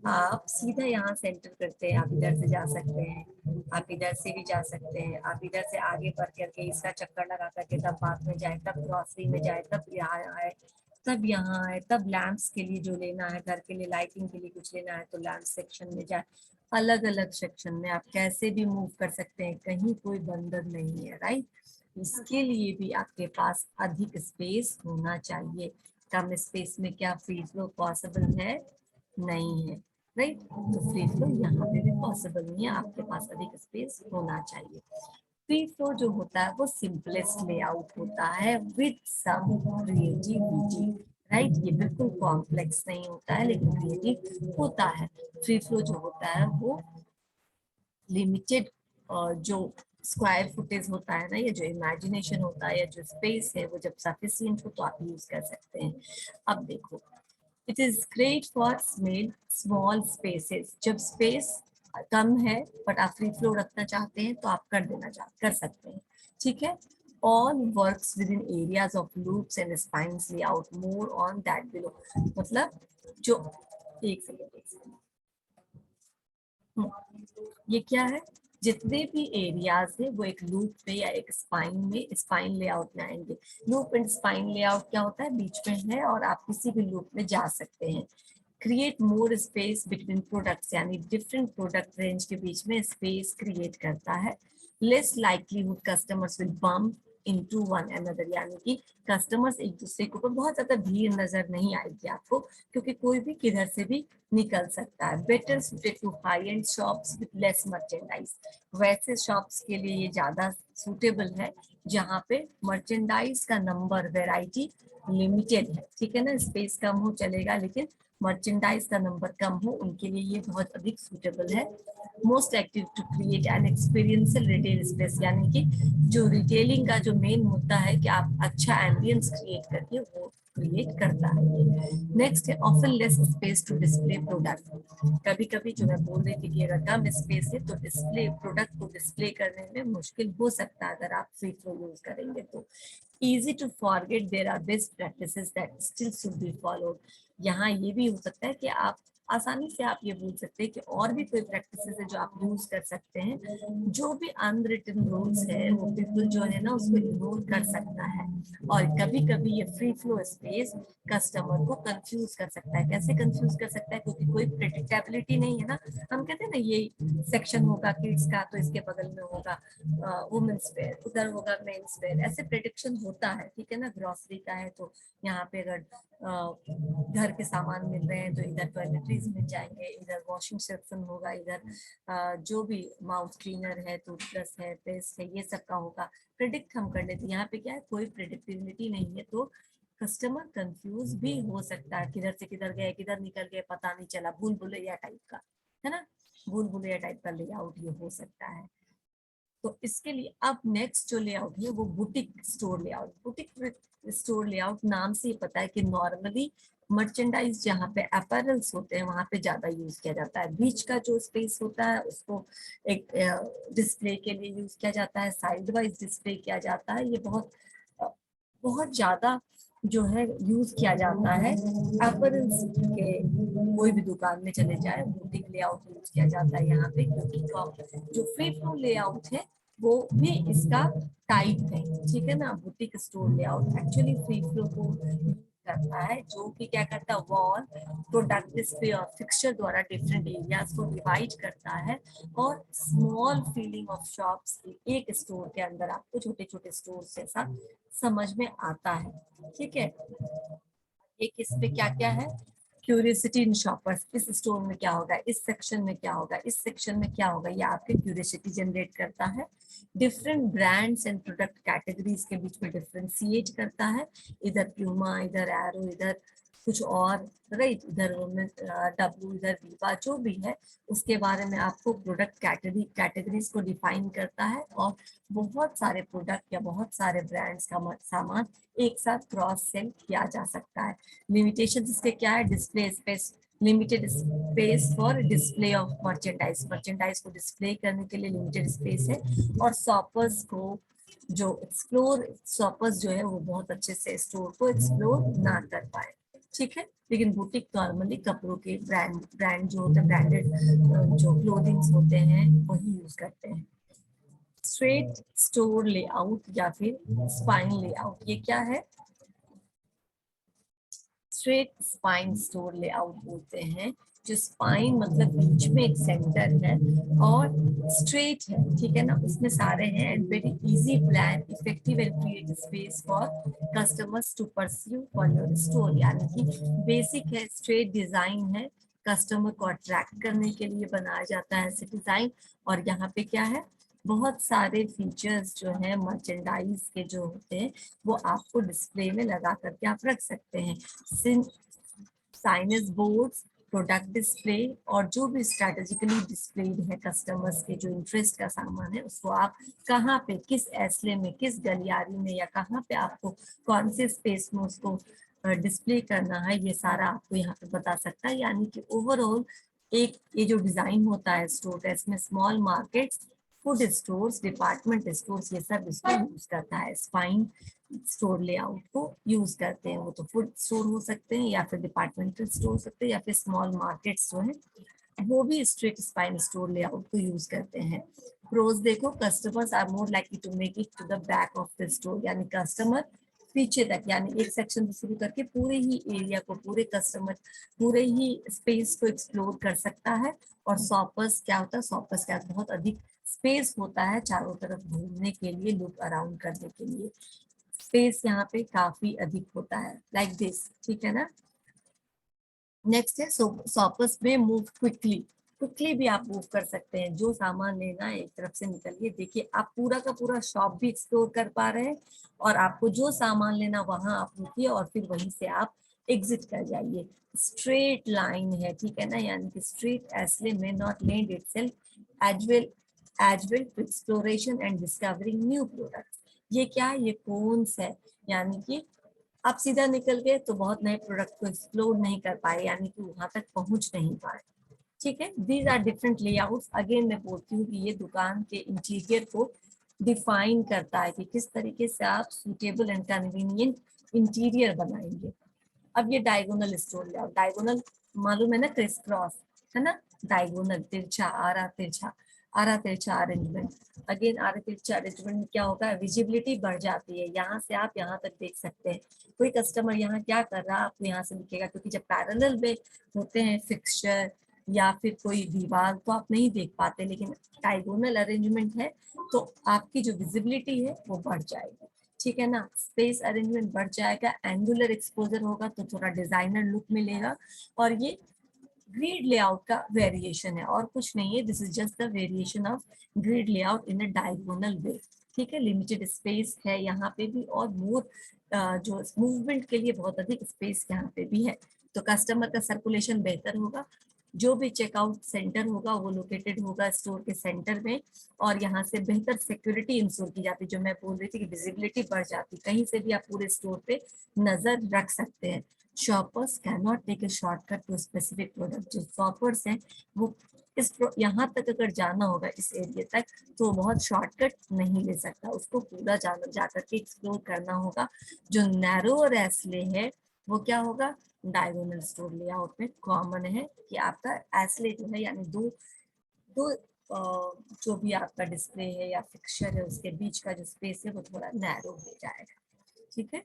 आप सीधा यहाँ सेंटर करते हैं, आप इधर से जा सकते हैं, आप इधर से भी जा सकते हैं, आप इधर से आगे बढ़ करके इसका चक्कर लगा करके तब बाग में जाए, तब ग्रॉसरी में जाए, तब यहाँ आए, तब यहाँ आए, तब लैंप्स के लिए जो लेना है, घर के लिए लाइटिंग के लिए कुछ लेना है तो लैंप सेक्शन में जाए. अलग अलग सेक्शन में आप कैसे भी मूव कर सकते हैं, कहीं कोई बंधन नहीं है, राइट? इसके लिए भी आपके पास अधिक स्पेस होना चाहिए. कम स्पेस में क्या फ्री फ्लो पॉसिबल है? नहीं है, राइट? तो फ्री फ्लो यहाँ पे भी पॉसिबल नहीं है, आपके पास अधिक स्पेस होना चाहिए. फ्री फ्लो जो होता है वो सिंपलेस्ट लेआउट होता है विद सम क्रिएटिविटी, राइट? ये बिल्कुल कॉम्प्लेक्स नहीं होता है लेकिन क्रिएटिव होता है. फ्री फ्लो जो होता है वो लिमिटेड जो स्क्वायर फुटेज होता है ना, ये जो इमेजिनेशन होता है या जो स्पेस है वो जब सफिशिएंट हो तो आप यूज कर सकते हैं. अब देखो, it is great for small spaces. जब स्पेस कम है बट आप फ्री फ्लो रखना चाहते हैं तो आप कर सकते हैं, ठीक है. All works within areas of loops and spines layout. More on that below. मतलब जो एक सेकंड, ये क्या है? जितने भी एरियाज है वो एक लूप पे या एक स्पाइन लेआउट में आएंगे. लूप एंड स्पाइन लेआउट क्या होता है? बीच में है और आप किसी भी लूप में जा सकते हैं. Create more space between products, यानी डिफरेंट प्रोडक्ट रेंज के बीच में स्पेस क्रिएट करता है. Less likelihood customers will bump into one another, यानी कि कस्टमर्स एक दूसरे के ऊपर बहुत ज्यादा भीड़ नजर नहीं आएगी आपको, क्योंकि कोई भी किधर से भी निकल सकता है. Better suited to high end shops with less merchandise. वैसे शॉप्स के लिए ये ज्यादा सूटेबल है जहाँ पे मर्चेंडाइज का नंबर, वेराइटी लिमिटेड है, ठीक है ना. स्पेस कम हो चलेगा लेकिन मर्चेंडाइज का नंबर कम हो, उनके लिए ये बहुत अधिक सूटेबल है. Most active to create an experiential retail space, यानी कि जो रिटेलिंग का जो मेन मुद्दा है कि आप अच्छा एम्बियंस क्रिएट करके वो क्रिएट करता है. नेक्स्ट है often less space to display product. कभी कभी जो मैं बोल रही थी कि अगर कम स्पेस है तो डिस्प्ले प्रोडक्ट को डिस्प्ले करने में मुश्किल हो सकता है अगर आप फ्री फ्लो यूज करेंगे तो. easy to forget there are best practices that still should be followed. यहाँ ये भी हो सकता है कि आप आसानी से आप ये बोल सकते हैं कि और भी कोई प्रैक्टिसेस है जो आप यूज कर सकते हैं. जो भी अनरिटन रूल्स है वो पीपल जो है ना उसको इग्नोर कर सकता है. और कभी कभी ये फ्री फ्लो स्पेस कस्टमर को कंफ्यूज कर सकता है. कैसे कंफ्यूज कर सकता है? क्योंकि कोई प्रेडिक्टेबिलिटी नहीं है ना. हम कहते हैं ना ये सेक्शन होगा किड्स का तो इसके बगल में होगा वुमेन्स वेयर, उधर होगा मेंस वेयर, ऐसे प्रेडिक्शन होता है, ठीक है ना. ग्रोसरी का है तो यहाँ पे अगर घर के सामान मिल रहे हैं तो इधर टॉयलेटरीज मिल जाएंगे, इधर वॉशिंग सेक्शन होगा, इधर जो भी माउथ क्लीनर है, टूथब्रश है, पेस्ट है, ये सब का होगा. प्रिडिक्ट हम कर लेते हैं. यहाँ पे क्या है, कोई प्रिडिक्टिबिलिटी नहीं है तो कस्टमर कंफ्यूज भी हो सकता है. किधर से किधर गए, किधर निकल गए, पता नहीं चला. भूल भुलैया टाइप का है ना, भूल भुलैया टाइप का लेआउट ये हो सकता है. तो इसके लिए अब नेक्स्ट जो लेआउट है वो boutique store layout. Boutique store layout नाम से ही पता है कि नॉर्मली मर्चेंडाइज जहाँ पे अपैरल्स होते हैं वहां पे ज्यादा यूज किया जाता है. बीच का जो स्पेस होता है उसको एक डिस्प्ले के लिए यूज किया जाता है, साइड वाइज डिस्प्ले किया जाता है. ये बहुत ज्यादा जो है यूज किया जाता है. अपैरल्स के कोई भी दुकान में चले जाए बुटीक लेआउट यूज किया जाता है यहाँ पे, क्योंकि जो फ्री फ्लो लेआउट है वो भी इसका टाइप है, ठीक है ना. Boutique store layout actually free flow को करता है, जो कि क्या करता है, वॉल, प्रोडक्ट डिस्प्ले और फिक्सचर द्वारा डिफरेंट एरियाज को डिवाइड करता है और स्मॉल फीलिंग ऑफ शॉप्स एक स्टोर के अंदर आपको छोटे छोटे स्टोर जैसा समझ में आता है। ठीक है, एक इसमें क्या क्या है, क्यूरियोसिटी इन शॉपर्स, इस स्टोर में क्या होगा, इस सेक्शन में क्या होगा, इस सेक्शन में क्या होगा, ये आपके क्यूरियोसिटी जनरेट करता है। Different brands and product categories के बीच में डिफरेंशिएट करता है, इधर प्यूमा, इधर एरो, इधर कुछ और, राइट, इधर डब्ल्यू, इधर वीवा, जो भी है उसके बारे में आपको प्रोडक्ट कैटेगरीज को डिफाइन करता है और बहुत सारे प्रोडक्ट या बहुत सारे ब्रांड्स का सामान एक साथ क्रॉस सेल किया जा सकता है। लिमिटेशन इसके क्या है, display space, limited space for display of merchandise को डिस्प्ले करने के लिए लिमिटेड स्पेस है, और शॉपर्स को जो शॉपर्स जो है वो बहुत अच्छे से स्टोर को एक्सप्लोर ना कर पाए। ठीक है, लेकिन बुटीक नॉर्मली कपड़ों के ब्रांड जो होते हैं, ब्रांडेड जो क्लोथिंग्स होते हैं वही यूज करते हैं। स्ट्रेट स्टोर लेआउट या फिर स्पाइन लेआउट, ये क्या है, स्ट्रेट स्पाइन स्टोर लेआउट बोलते हैं, जो स्पाइन मतलब बीच में एक सेंटर है और स्ट्रेट है, ठीक है ना, उसमें सारे हैं, and very easy plan, effective and create space for customers to pursue for your store, यानी कि बेसिक है, स्ट्रेट डिजाइन है, कस्टमर को अट्रैक्ट करने के लिए बनाया जाता है ऐसे डिजाइन, और यहाँ पे क्या है, बहुत सारे फीचर्स जो है मर्चेंडाइज के जो होते हैं वो आपको डिस्प्ले में लगा करके आप रख सकते हैं। साइनेज बोर्ड्स, प्रोडक्ट डिस्प्ले, और जो भी स्ट्रेटेजिकली डिस्प्लेड है कस्टमर्स के जो इंटरेस्ट का सामान है उसको आप कहाँ पे, किस एस्ले में, किस गलियारी में, या कहाँ पे आपको कौन से स्पेस में उसको डिस्प्ले करना है, ये सारा आपको यहाँ पे बता सकता है। यानी कि ओवरऑल एक ये जो डिजाइन होता है स्टोर का, इसमें small markets, food stores, department stores, ये सब इसको यूज करता है, स्पाइन स्टोर लेआउट को यूज करते हैं। वो तो फूड स्टोर हो सकते हैं या फिर डिपार्टमेंटल स्टोर हो सकते हैं या फिर स्मॉल मार्केट्स जो है वो भी स्ट्रेट स्पाइन स्टोर लेआउट को यूज करते हैं। प्रोज देखो, customers are more likely to make it to the back of the store, यानी कस्टमर पीछे तक, यानी एक सेक्शन से शुरू करके पूरे ही एरिया को, पूरे कस्टमर, पूरे ही स्पेस को एक्सप्लोर कर सकता है। और शॉपर्स क्या होता है, शॉपर्स क्या बहुत अधिक स्पेस होता है चारों तरफ घूमने के लिए, लुक अराउंड करने के लिए, स्पेस यहाँ पे काफी अधिक होता है, लाइक दिस, ठीक है ना। नेक्स्ट है शॉपर्स में मूव क्विकली भी आप मूव कर सकते हैं, जो सामान लेना है एक तरफ से निकलिए, देखिए आप पूरा का पूरा शॉप भी एक्सप्लोर कर पा रहे हैं, और आपको जो सामान लेना वहां आप रुकिए और फिर वहीं से आप एग्जिट कर जाइए। स्ट्रेट लाइन है, ठीक है ना, यानी कि स्ट्रेट एस्ले में not lend itself as well to exploration and discovering new products. ये क्या है, ये कोन्स है, यानी कि आप सीधा निकल गए तो बहुत नए प्रोडक्ट को एक्सप्लोर नहीं कर पाए, यानी कि वहां तक पहुंच नहीं पाए। ठीक है, these are different layouts. Again मैं बोलती हूँ कि ये दुकान के इंटीरियर को डिफाइन करता है कि किस तरीके से आप सूटेबल एंड कन्वीनियंट इंटीरियर बनाएंगे। अब ये डायगोनल स्टोर लेआउट, डायगोनल मालूम है ना, क्रिस क्रॉस है ना, डायगोनल तिरछा, आरा तिरछा अरेंजमेंट। अगेन आरा तिरछा अरेंजमेंट में क्या होगा, विजिबिलिटी बढ़ जाती है, यहाँ से आप यहाँ तक देख सकते हैं, कोई कस्टमर यहाँ क्या कर रहा है आपको यहाँ से दिखेगा, क्योंकि जब पैरेलल में होते हैं फिक्सचर या फिर कोई दीवार तो आप नहीं देख पाते, लेकिन डायगोनल अरेंजमेंट है तो आपकी जो विजिबिलिटी है वो बढ़ जाएगी, ठीक है ना। स्पेस अरेंजमेंट बढ़ जाएगा, एंगुलर एक्सपोजर होगा तो थोड़ा डिजाइनर लुक मिलेगा, और ये ग्रिड लेआउट का वेरिएशन है और कुछ नहीं है, this is just the variation of grid layout in a diagonal way. ठीक है, लिमिटेड स्पेस है यहाँ पे भी, और मोर जो मूवमेंट के लिए बहुत अधिक स्पेस यहाँ पे भी है, तो कस्टमर का सर्कुलेशन बेहतर होगा। जो भी चेकआउट सेंटर होगा वो लोकेटेड होगा स्टोर के सेंटर में, और यहाँ से बेहतर सिक्योरिटी इंश्योर की जाती है, जो मैं बोल रही थी कि विजिबिलिटी बढ़ जाती, कहीं से भी आप पूरे स्टोर पे नजर रख सकते हैं। Shoppers can not take a shortcut to specific product, जो शॉपर्स हैं वो इस यहाँ तक अगर जाना होगा इस एरिया तक तो बहुत शॉर्टकट नहीं ले सकता, उसको पूरा जाकर के एक्सप्लोर करना होगा। जो नैरोअर एस्ले है वो क्या होगा, डायगोनल स्टोर लेआउट में कॉमन है कि आपका एस्ले जो है, यानी दो जो भी आपका डिस्प्ले है या फिक्सचर है उसके बीच का जो स्पेस है वो थोड़ा नैरो हो जाएगा। ठीक है,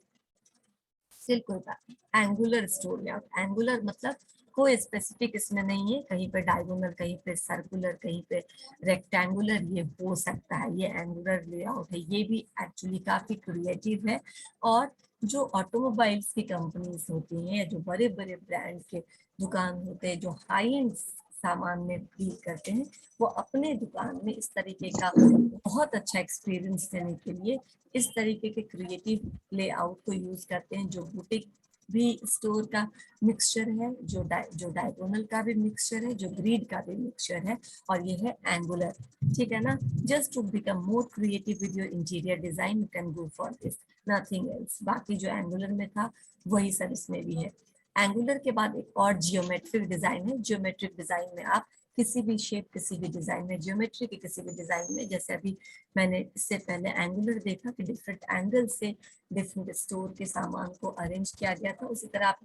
सिर्फ कोई बात नहीं। एंगुलर स्टोर लेआउट, एंगुलर मतलब कोई स्पेसिफिक इसमें नहीं है, कहीं पे डायगोनल, कहीं पे सर्कुलर, कहीं पे रेक्टेंगुलर, ये हो सकता है, ये एंगुलर लेआउट है। ये भी एक्चुअली काफी क्रिएटिव है। और जो ऑटोमोबाइल्स की कंपनीज होती हैं, जो बड़े बड़े ब्रांड के दुकान होते हैं, जो हाई एंड सामान में डील करते हैं, वो अपने दुकान में इस तरीके का बहुत अच्छा एक्सपीरियंस देने के लिए इस तरीके के क्रिएटिव लेआउट को यूज करते हैं, जो बुटीक भी स्टोर का मिक्सचर है, जो डायगोनल का भी मिक्सचर है, जो ग्रिड का भी मिक्सचर है, और ये है एंगुलर। ठीक है ना। Just to become more creative with your interior design you can go for this, nothing else. बाकी जो एंगुलर में था वही सब इसमें भी है। एंगुलर के बाद एक और जियोमेट्रिक डिजाइन है। जियोमेट्रिक डिजाइन में आप किसी भी शेप, किसी भी डिजाइन में, ज्योमेट्री के किसी भी डिजाइन में, जैसे अभी मैंने इससे पहले एंगुलर देखा कि डिफरेंट एंगल से डिफरेंट स्टोर के सामान को अरेंज किया गया था, उसी तरह आप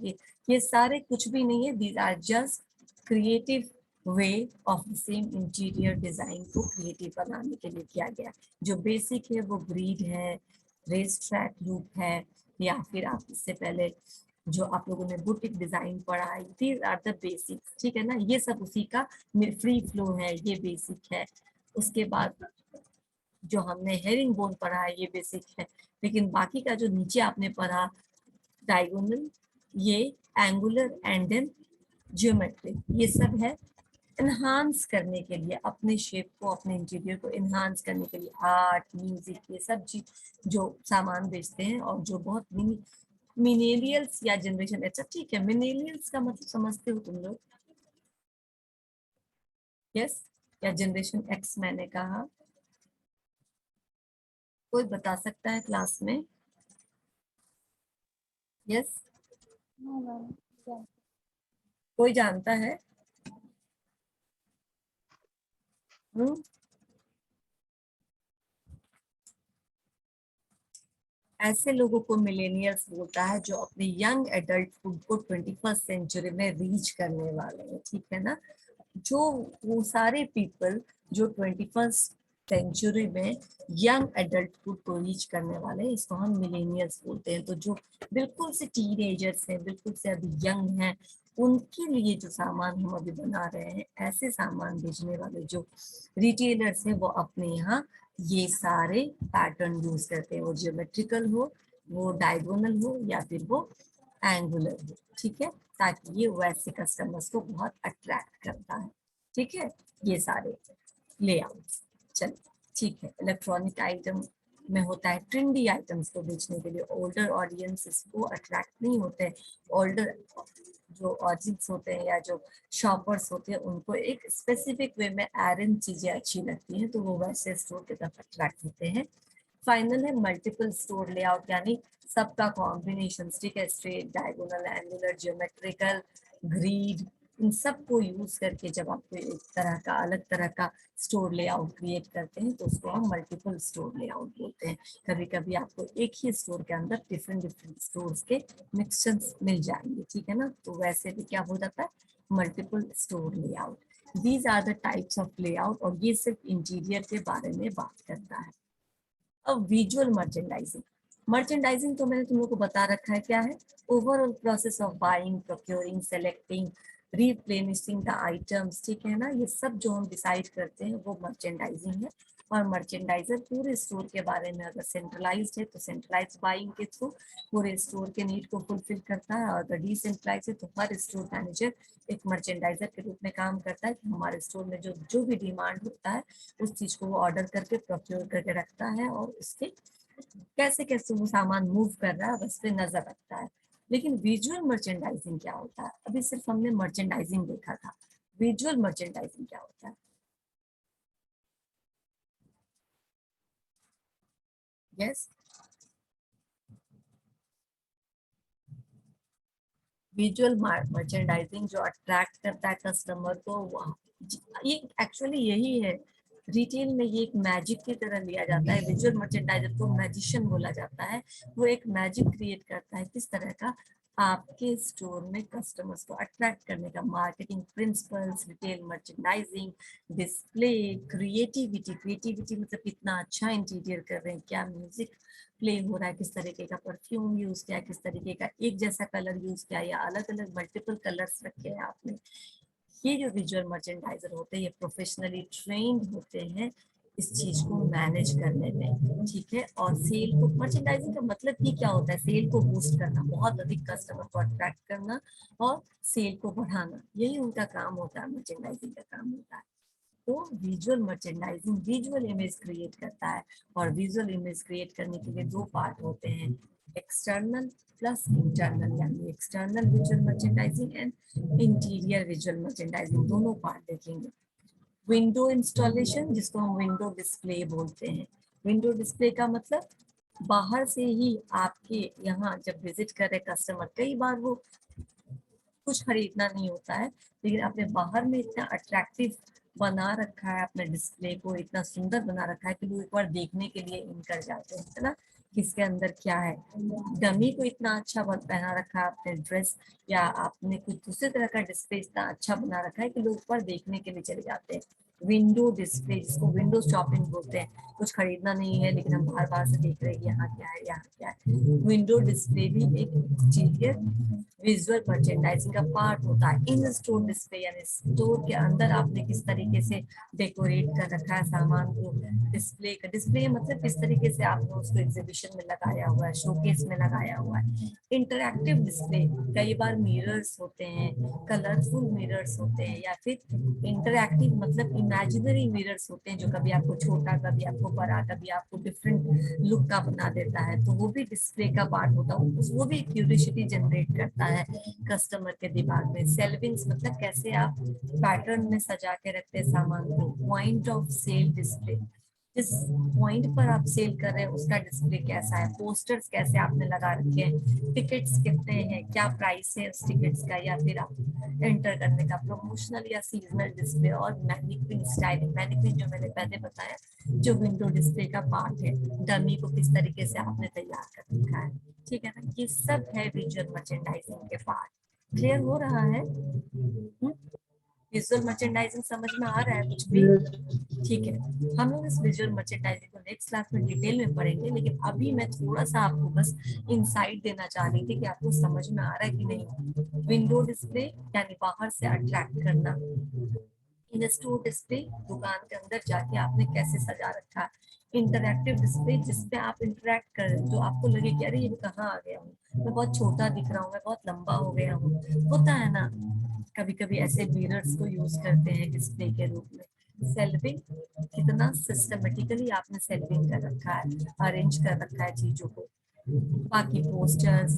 ये सारे कुछ भी नहीं है, these are just creative way of the same interior design को क्रिएटिव बनाने के लिए किया गया। जो बेसिक है वो ग्रिड है, रेस ट्रैक लूप है, या फिर आप इससे पहले जो आप लोगों ने बुटीक डिजाइन पढ़ा है, दीज आर द बेसिक्स। ठीक है ना। ये सब उसी का फ्री फ्लो है, ये बेसिक है। उसके बाद जो हमने हेरिंग बोन पढ़ा है, ये बेसिक है। लेकिन बाकी का जो नीचे आपने पढ़ा, डायगोनल, ये एंगुलर एंड देन ज्योमेट्रिक, ये सब है एनहांस करने के लिए, अपने शेप को, अपने इंटीरियर को एनहांस करने के लिए। आर्ट, म्यूजिक, ये सब चीज जो सामान बेचते हैं, और जो बहुत मिलेनियल्स या जनरेशन, अच्छा ठीक है, मिलेनियल्स का मतलब समझते हो तुम लोग? यस, या जनरेशन एक्स मैंने कहा, कोई बता सकता है क्लास में? यस, कोई जानता है? ऐसे लोगों को मिलेनियल्स बोलता है जो अपने यंग एडल्टहुड को 21st सेंचुरी में रीच करने वाले हैं। ठीक है ना। जो वो सारे पीपल जो 21st सेंचुरी में यंग एडल्टहुड को रीच करने वाले हैं, इसको हम मिलेनियल्स बोलते हैं। तो जो बिल्कुल से टीनेजर्स हैं, बिल्कुल से अभी यंग हैं, उनके लिए जो सामान हम अभी बना रहे हैं, ऐसे सामान बेचने वाले जो रिटेलर्स हैं, वो अपने यहाँ ये सारे पैटर्न यूज करते हैं, वो जियोमेट्रिकल हो, वो डायगोनल हो, या फिर वो एंगुलर हो। ठीक है, ताकि ये वैसे कस्टमर्स को बहुत अट्रैक्ट करता है। ठीक है, ये सारे लेआउट्स। चलिए ठीक है। इलेक्ट्रॉनिक आइटम में होता है ट्रेंडी आइटम्स को बेचने के लिए, ओल्डर ऑडियंसेस को अट्रैक्ट नहीं होते हैं। ओल्डर जो ऑडियंस होते हैं या जो शॉपर्स होते हैं, उनको एक स्पेसिफिक वे में एरन चीजें अच्छी लगती हैं, तो वो वैसे स्टोर की तरफ अट्रैक्ट होते हैं। फाइनल है मल्टीपल स्टोर लेआउट, यानी सबका कॉम्बिनेशन। ठीक है, straight, diagonal, angular, geometrical, grid, इन सबको यूज करके जब आप एक तरह का, अलग तरह का स्टोर लेआउट क्रिएट करते हैं, तो उसको हम मल्टीपल स्टोर लेआउट बोलते हैं। कभी कभी आपको एक ही स्टोर के अंदर डिफरेंट डिफरेंट स्टोर्स के मिक्सचर्स मिल जाएंगे। ठीक है ना। तो वैसे भी क्या हो जाता है, multiple store layout. These are the types of layout, और ये सिर्फ इंटीरियर के बारे में बात करता है। अब विजुअल मर्चेंडाइजिंग। मर्चेंडाइजिंग तो मैंने तुम लोग को बता रखा है क्या है। Overall process of buying, procuring, selecting, replenishing the items. ठीक है ना। ये सब जो हम डिसाइड करते हैं वो मर्चेंडाइजिंग है। और मर्चेंडाइजर पूरे स्टोर के बारे में, अगर सेंट्रलाइज्ड है तो सेंट्रलाइज बाइंग के थ्रू पूरे स्टोर के नीड को फुलफिल करता है, और अगर डिसेंट्रलाइज है तो हर स्टोर मैनेजर एक मर्चेंडाइजर के रूप में काम करता है, कि हमारे स्टोर में जो जो भी डिमांड होता है उस चीज को वो ऑर्डर करके प्रोक्योर करके रखता है, और उसके कैसे कैसे वो सामान मूव कर रहा है बस पे नजर रखता है। लेकिन विजुअल मर्चेंडाइजिंग क्या होता है? अभी सिर्फ हमने मर्चेंडाइजिंग देखा था, विजुअल मर्चेंडाइजिंग क्या होता है? यस, विजुअल मर्चेंडाइजिंग जो अट्रैक्ट करता है कस्टमर को, ये एक्चुअली यही है। रिटेल में ये एक मैजिक की तरह लिया जाता है। विजुअल मर्चेंडाइजर को मैजिशियन बोला जाता है। वो एक मैजिक क्रिएट करता है। किस तरह का? आपके स्टोर में कस्टमर्स को अट्रैक्ट करने का marketing principles, retail merchandising, display, creativity मतलब कितना अच्छा इंटीरियर कर रहे हैं, क्या म्यूजिक प्ले हो रहा है, किस तरीके का परफ्यूम यूज किया, किस तरीके का एक जैसा कलर यूज किया या अलग अलग मल्टीपल कलर्स रखे हैं आपने। ये जो विजुअल मर्चेंडाइजर होते हैं ये प्रोफेशनली ट्रेंड होते हैं इस चीज को मैनेज करने में, ठीक है। और सेल को, मर्चेंडाइजिंग का मतलब ही क्या होता है, सेल को बूस्ट करना, बहुत अधिक कस्टमर को अट्रैक्ट करना और सेल को बढ़ाना, यही उनका काम होता है, मर्चेंडाइजिंग का काम होता है। तो visual merchandising visual image create करता है, और विजुअल इमेज क्रिएट करने के लिए दो पार्ट होते हैं, एक्सटर्नल प्लस इंटरनल, यानी external visual merchandising and interior visual merchandising, दोनों पार्ट देखेंगे। विंडो इंस्टॉलेशन, जिसको हम विंडो डिस्प्ले बोलते हैं। विंडो डिस्प्ले का मतलब बाहर से ही आपके यहाँ जब विजिट करे कस्टमर, कई बार वो कुछ खरीदना नहीं होता है, लेकिन आपने बाहर में इतना अट्रैक्टिव बना रखा है, अपने डिस्प्ले को इतना सुंदर बना रखा है कि लोग एक बार देखने के लिए इन कर जाते हैं, है ना, किसके अंदर क्या है। डमी को इतना अच्छा पहना रखा है आपने ड्रेस, या आपने कुछ दूसरे तरह का डिस्प्ले इतना अच्छा बना रखा है कि लोग एक बार देखने के लिए चले जाते हैं। विंडो डिस्प्ले, जिसको विंडो शॉपिंग बोलते हैं, कुछ खरीदना नहीं है लेकिन हम बाहर बाहर से देख रहे हैं यहाँ क्या है यहाँ क्या है। विंडो डिस्प्ले भी एक चीज है, विजुअल मर्चेंडाइजिंग का पार्ट होता है। इन स्टोर डिस्प्ले यानी स्टोर के अंदर आपने किस तरीके से डेकोरेट कर रखा है सामान को, डिस्प्ले का, डिस्प्ले मतलब किस तरीके से आपने उसको एग्जीबिशन में लगाया हुआ है, शोकेस में लगाया हुआ है। इंटरैक्टिव डिस्प्ले, कई बार मिरर्स होते हैं, कलरफुल मिरर्स होते हैं, या फिर इंटरैक्टिव मतलब इमेजिनरी मिरर्स होते हैं जो कभी आपको छोटा, कभी आपको बड़ा, कभी आपको डिफरेंट लुक का बना देता है, तो वो भी डिस्प्ले का पार्ट होता है, वो भी क्यूरियोसिटी जनरेट करता है कस्टमर के दिमाग में। सेल्विंग्स मतलब कैसे आप पैटर्न में सजा के रखते हैं सामान को। पॉइंट ऑफ सेल डिस्प्ले, जिस पॉइंट पर आप सेल कर रहे हैं उसका डिस्प्ले कैसा है, पोस्टर्स कैसे आपने लगा रखे हैं, टिकट्स कितने हैं, क्या प्राइस है उस टिकट्स का, या फिर आप एंटर करने का प्रमोशनल या सीजनल डिस्प्ले। और मैनिक्विन स्टाइलिंग, मैनिक्विन जो मैंने पहले बताया जो विंडो डिस्प्ले का पार्ट है, डमी को किस तरीके से आपने तैयार कर रखा है, ठीक है ना, ये सब है विजुअल मर्चेंडाइजिंग के पार्ट। क्लियर हो रहा है? विजुअल मर्चेंडाइजिंग समझ में आ रहा है कुछ भी? ठीक है, हम लोग इस विजुअल मर्चेंडाइजिंग को नेक्स्ट क्लास में डिटेल में पढ़ेंगे, लेकिन अभी मैं थोड़ा सा आपको बस इनसाइट देना चाह रही थी कि आपको समझ में आ रहा है कि नहीं। विंडो डिस्प्ले यानी बाहर से अट्रैक्ट करना, इन स्टोर डिस्प्ले दुकान के अंदर जाके आपने कैसे सजा रखा, इंटरैक्टिव डिस्प्ले जिसपे आप इंटरैक्ट कर रहे, जो आपको लगे कि अरे ये कहाँ आ गया हूँ, मैं बहुत छोटा दिख रहा हूँ, मैं बहुत लंबा हो गया हूँ, होता है ना। कभी कभी ऐसे मिरर्स को यूज करते हैं डिस्प्ले के रूप में। सेल्विंग, कितना सिस्टमेटिकली आपने सेल्विंग कर रखा है, अरेंज कर रखा है चीजों को। बाकी पोस्टर्स,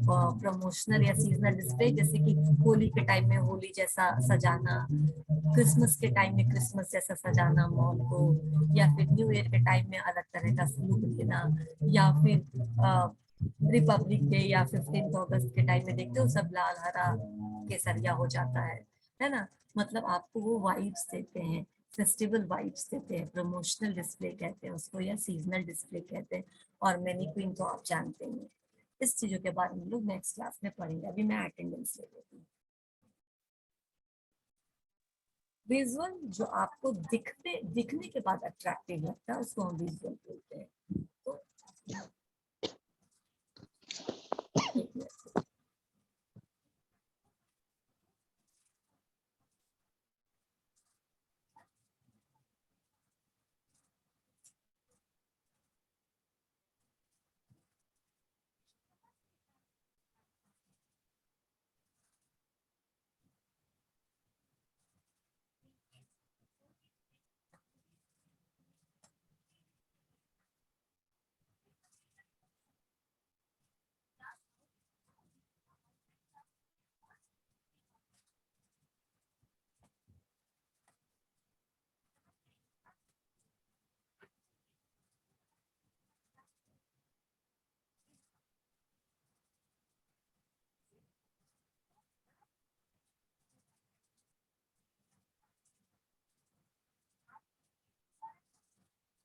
प्रमोशनल या सीजनल डिस्प्ले, जैसे कि होली के टाइम में होली जैसा सजाना, क्रिसमस के टाइम में क्रिसमस जैसा सजाना मॉल को, या फिर न्यू ईयर के टाइम में अलग तरह का लुक देना, या फिर रिपब्लिक डे या 15 अगस्त के टाइम में देखते हो सब लाल हरा केसरिया हो जाता है ना, मतलब आपको वो वाइब्स देते हैं, फेस्टिवल वाइब्स देते हैं। प्रमोशनल डिस्प्ले कहते हैं उसको, या सीजनल डिस्प्ले कहते हैं। और मैनिक्विन तो आप जानते हैं। इस चीजों के बारे में लोग नेक्स्ट क्लास में पढ़ेंगे, अभी मैं अटेंडेंस ले लेती हूँ। विजुअल जो आपको दिखने के बाद अट्रैक्टिव लगता है उसको हम विजुअल बोलते हैं। तो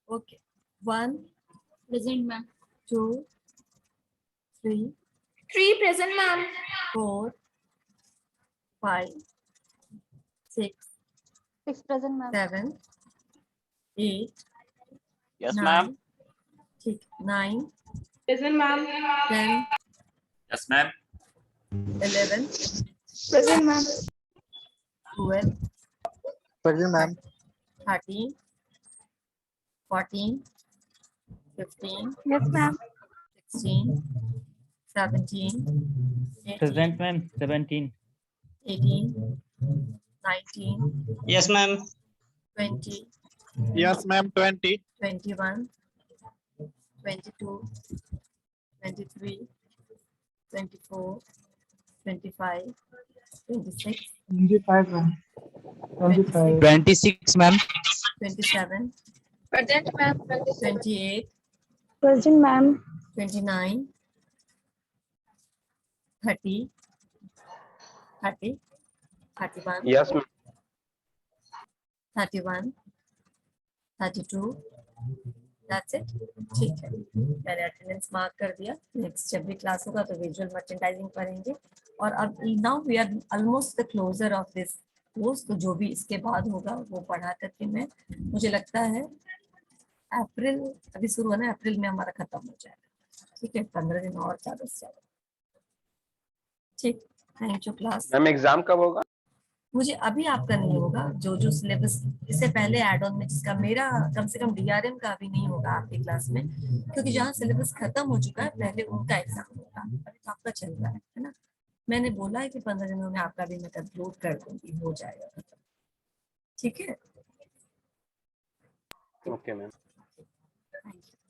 okay, 1
present ma'am
2 3
3 present ma'am.
4 5 6
6 present ma'am.
7 8
Yes, ma'am.
9 ठीक 9
Present ma'am.
10
Yes, ma'am.
11
Present ma'am.
12
Present, ma'am.
13 14 15
Yes ma'am.
16 17 18
Present, ma'am. 17.
18 19
Yes, ma'am.
20
Yes, ma'am. 20.
21 22 23 24 25 26
25, ma'am.
26
26, ma'am.
27
Present ma'am.
28
Present ma'am.
29 30 30 31
Yes, ma'am.
31 32 that's it. ठीक है, मैंने attendance mark कर दिया। Next जब भी class होगा तो विजुअल मर्चेंडाइजिंग करेंगे। और अब now we are almost the closure of this course, तो जो भी इसके बाद होगा वो पढ़ा करके मैं, मुझे लगता है अप्रैल अभी शुरू है ना, अप्रैल में हमारा खत्म हो जाएगा। ठीक है, 15 दिन और ज्यादा से ज्यादा। ठीक, thank you class.
Ma'am exam कब होगा?
मुझे अभी आपका नहीं होगा, जो जो सिलेबस इससे पहले एड ऑन में, जिसका मेरा कम से कम डीआरएम का अभी नहीं होगा आपकी क्लास में, क्योंकि जहाँ सिलेबस खत्म हो चुका है पहले उनका एग्जाम होगा। अभी तो आपका चल रहा है ना। मैंने बोला है कि 15 दिनों में आपका भी मैं कंक्लूड कर दूंगी, हो जाएगा खत्म। ठीक है,
ओके मैम।
Thank you.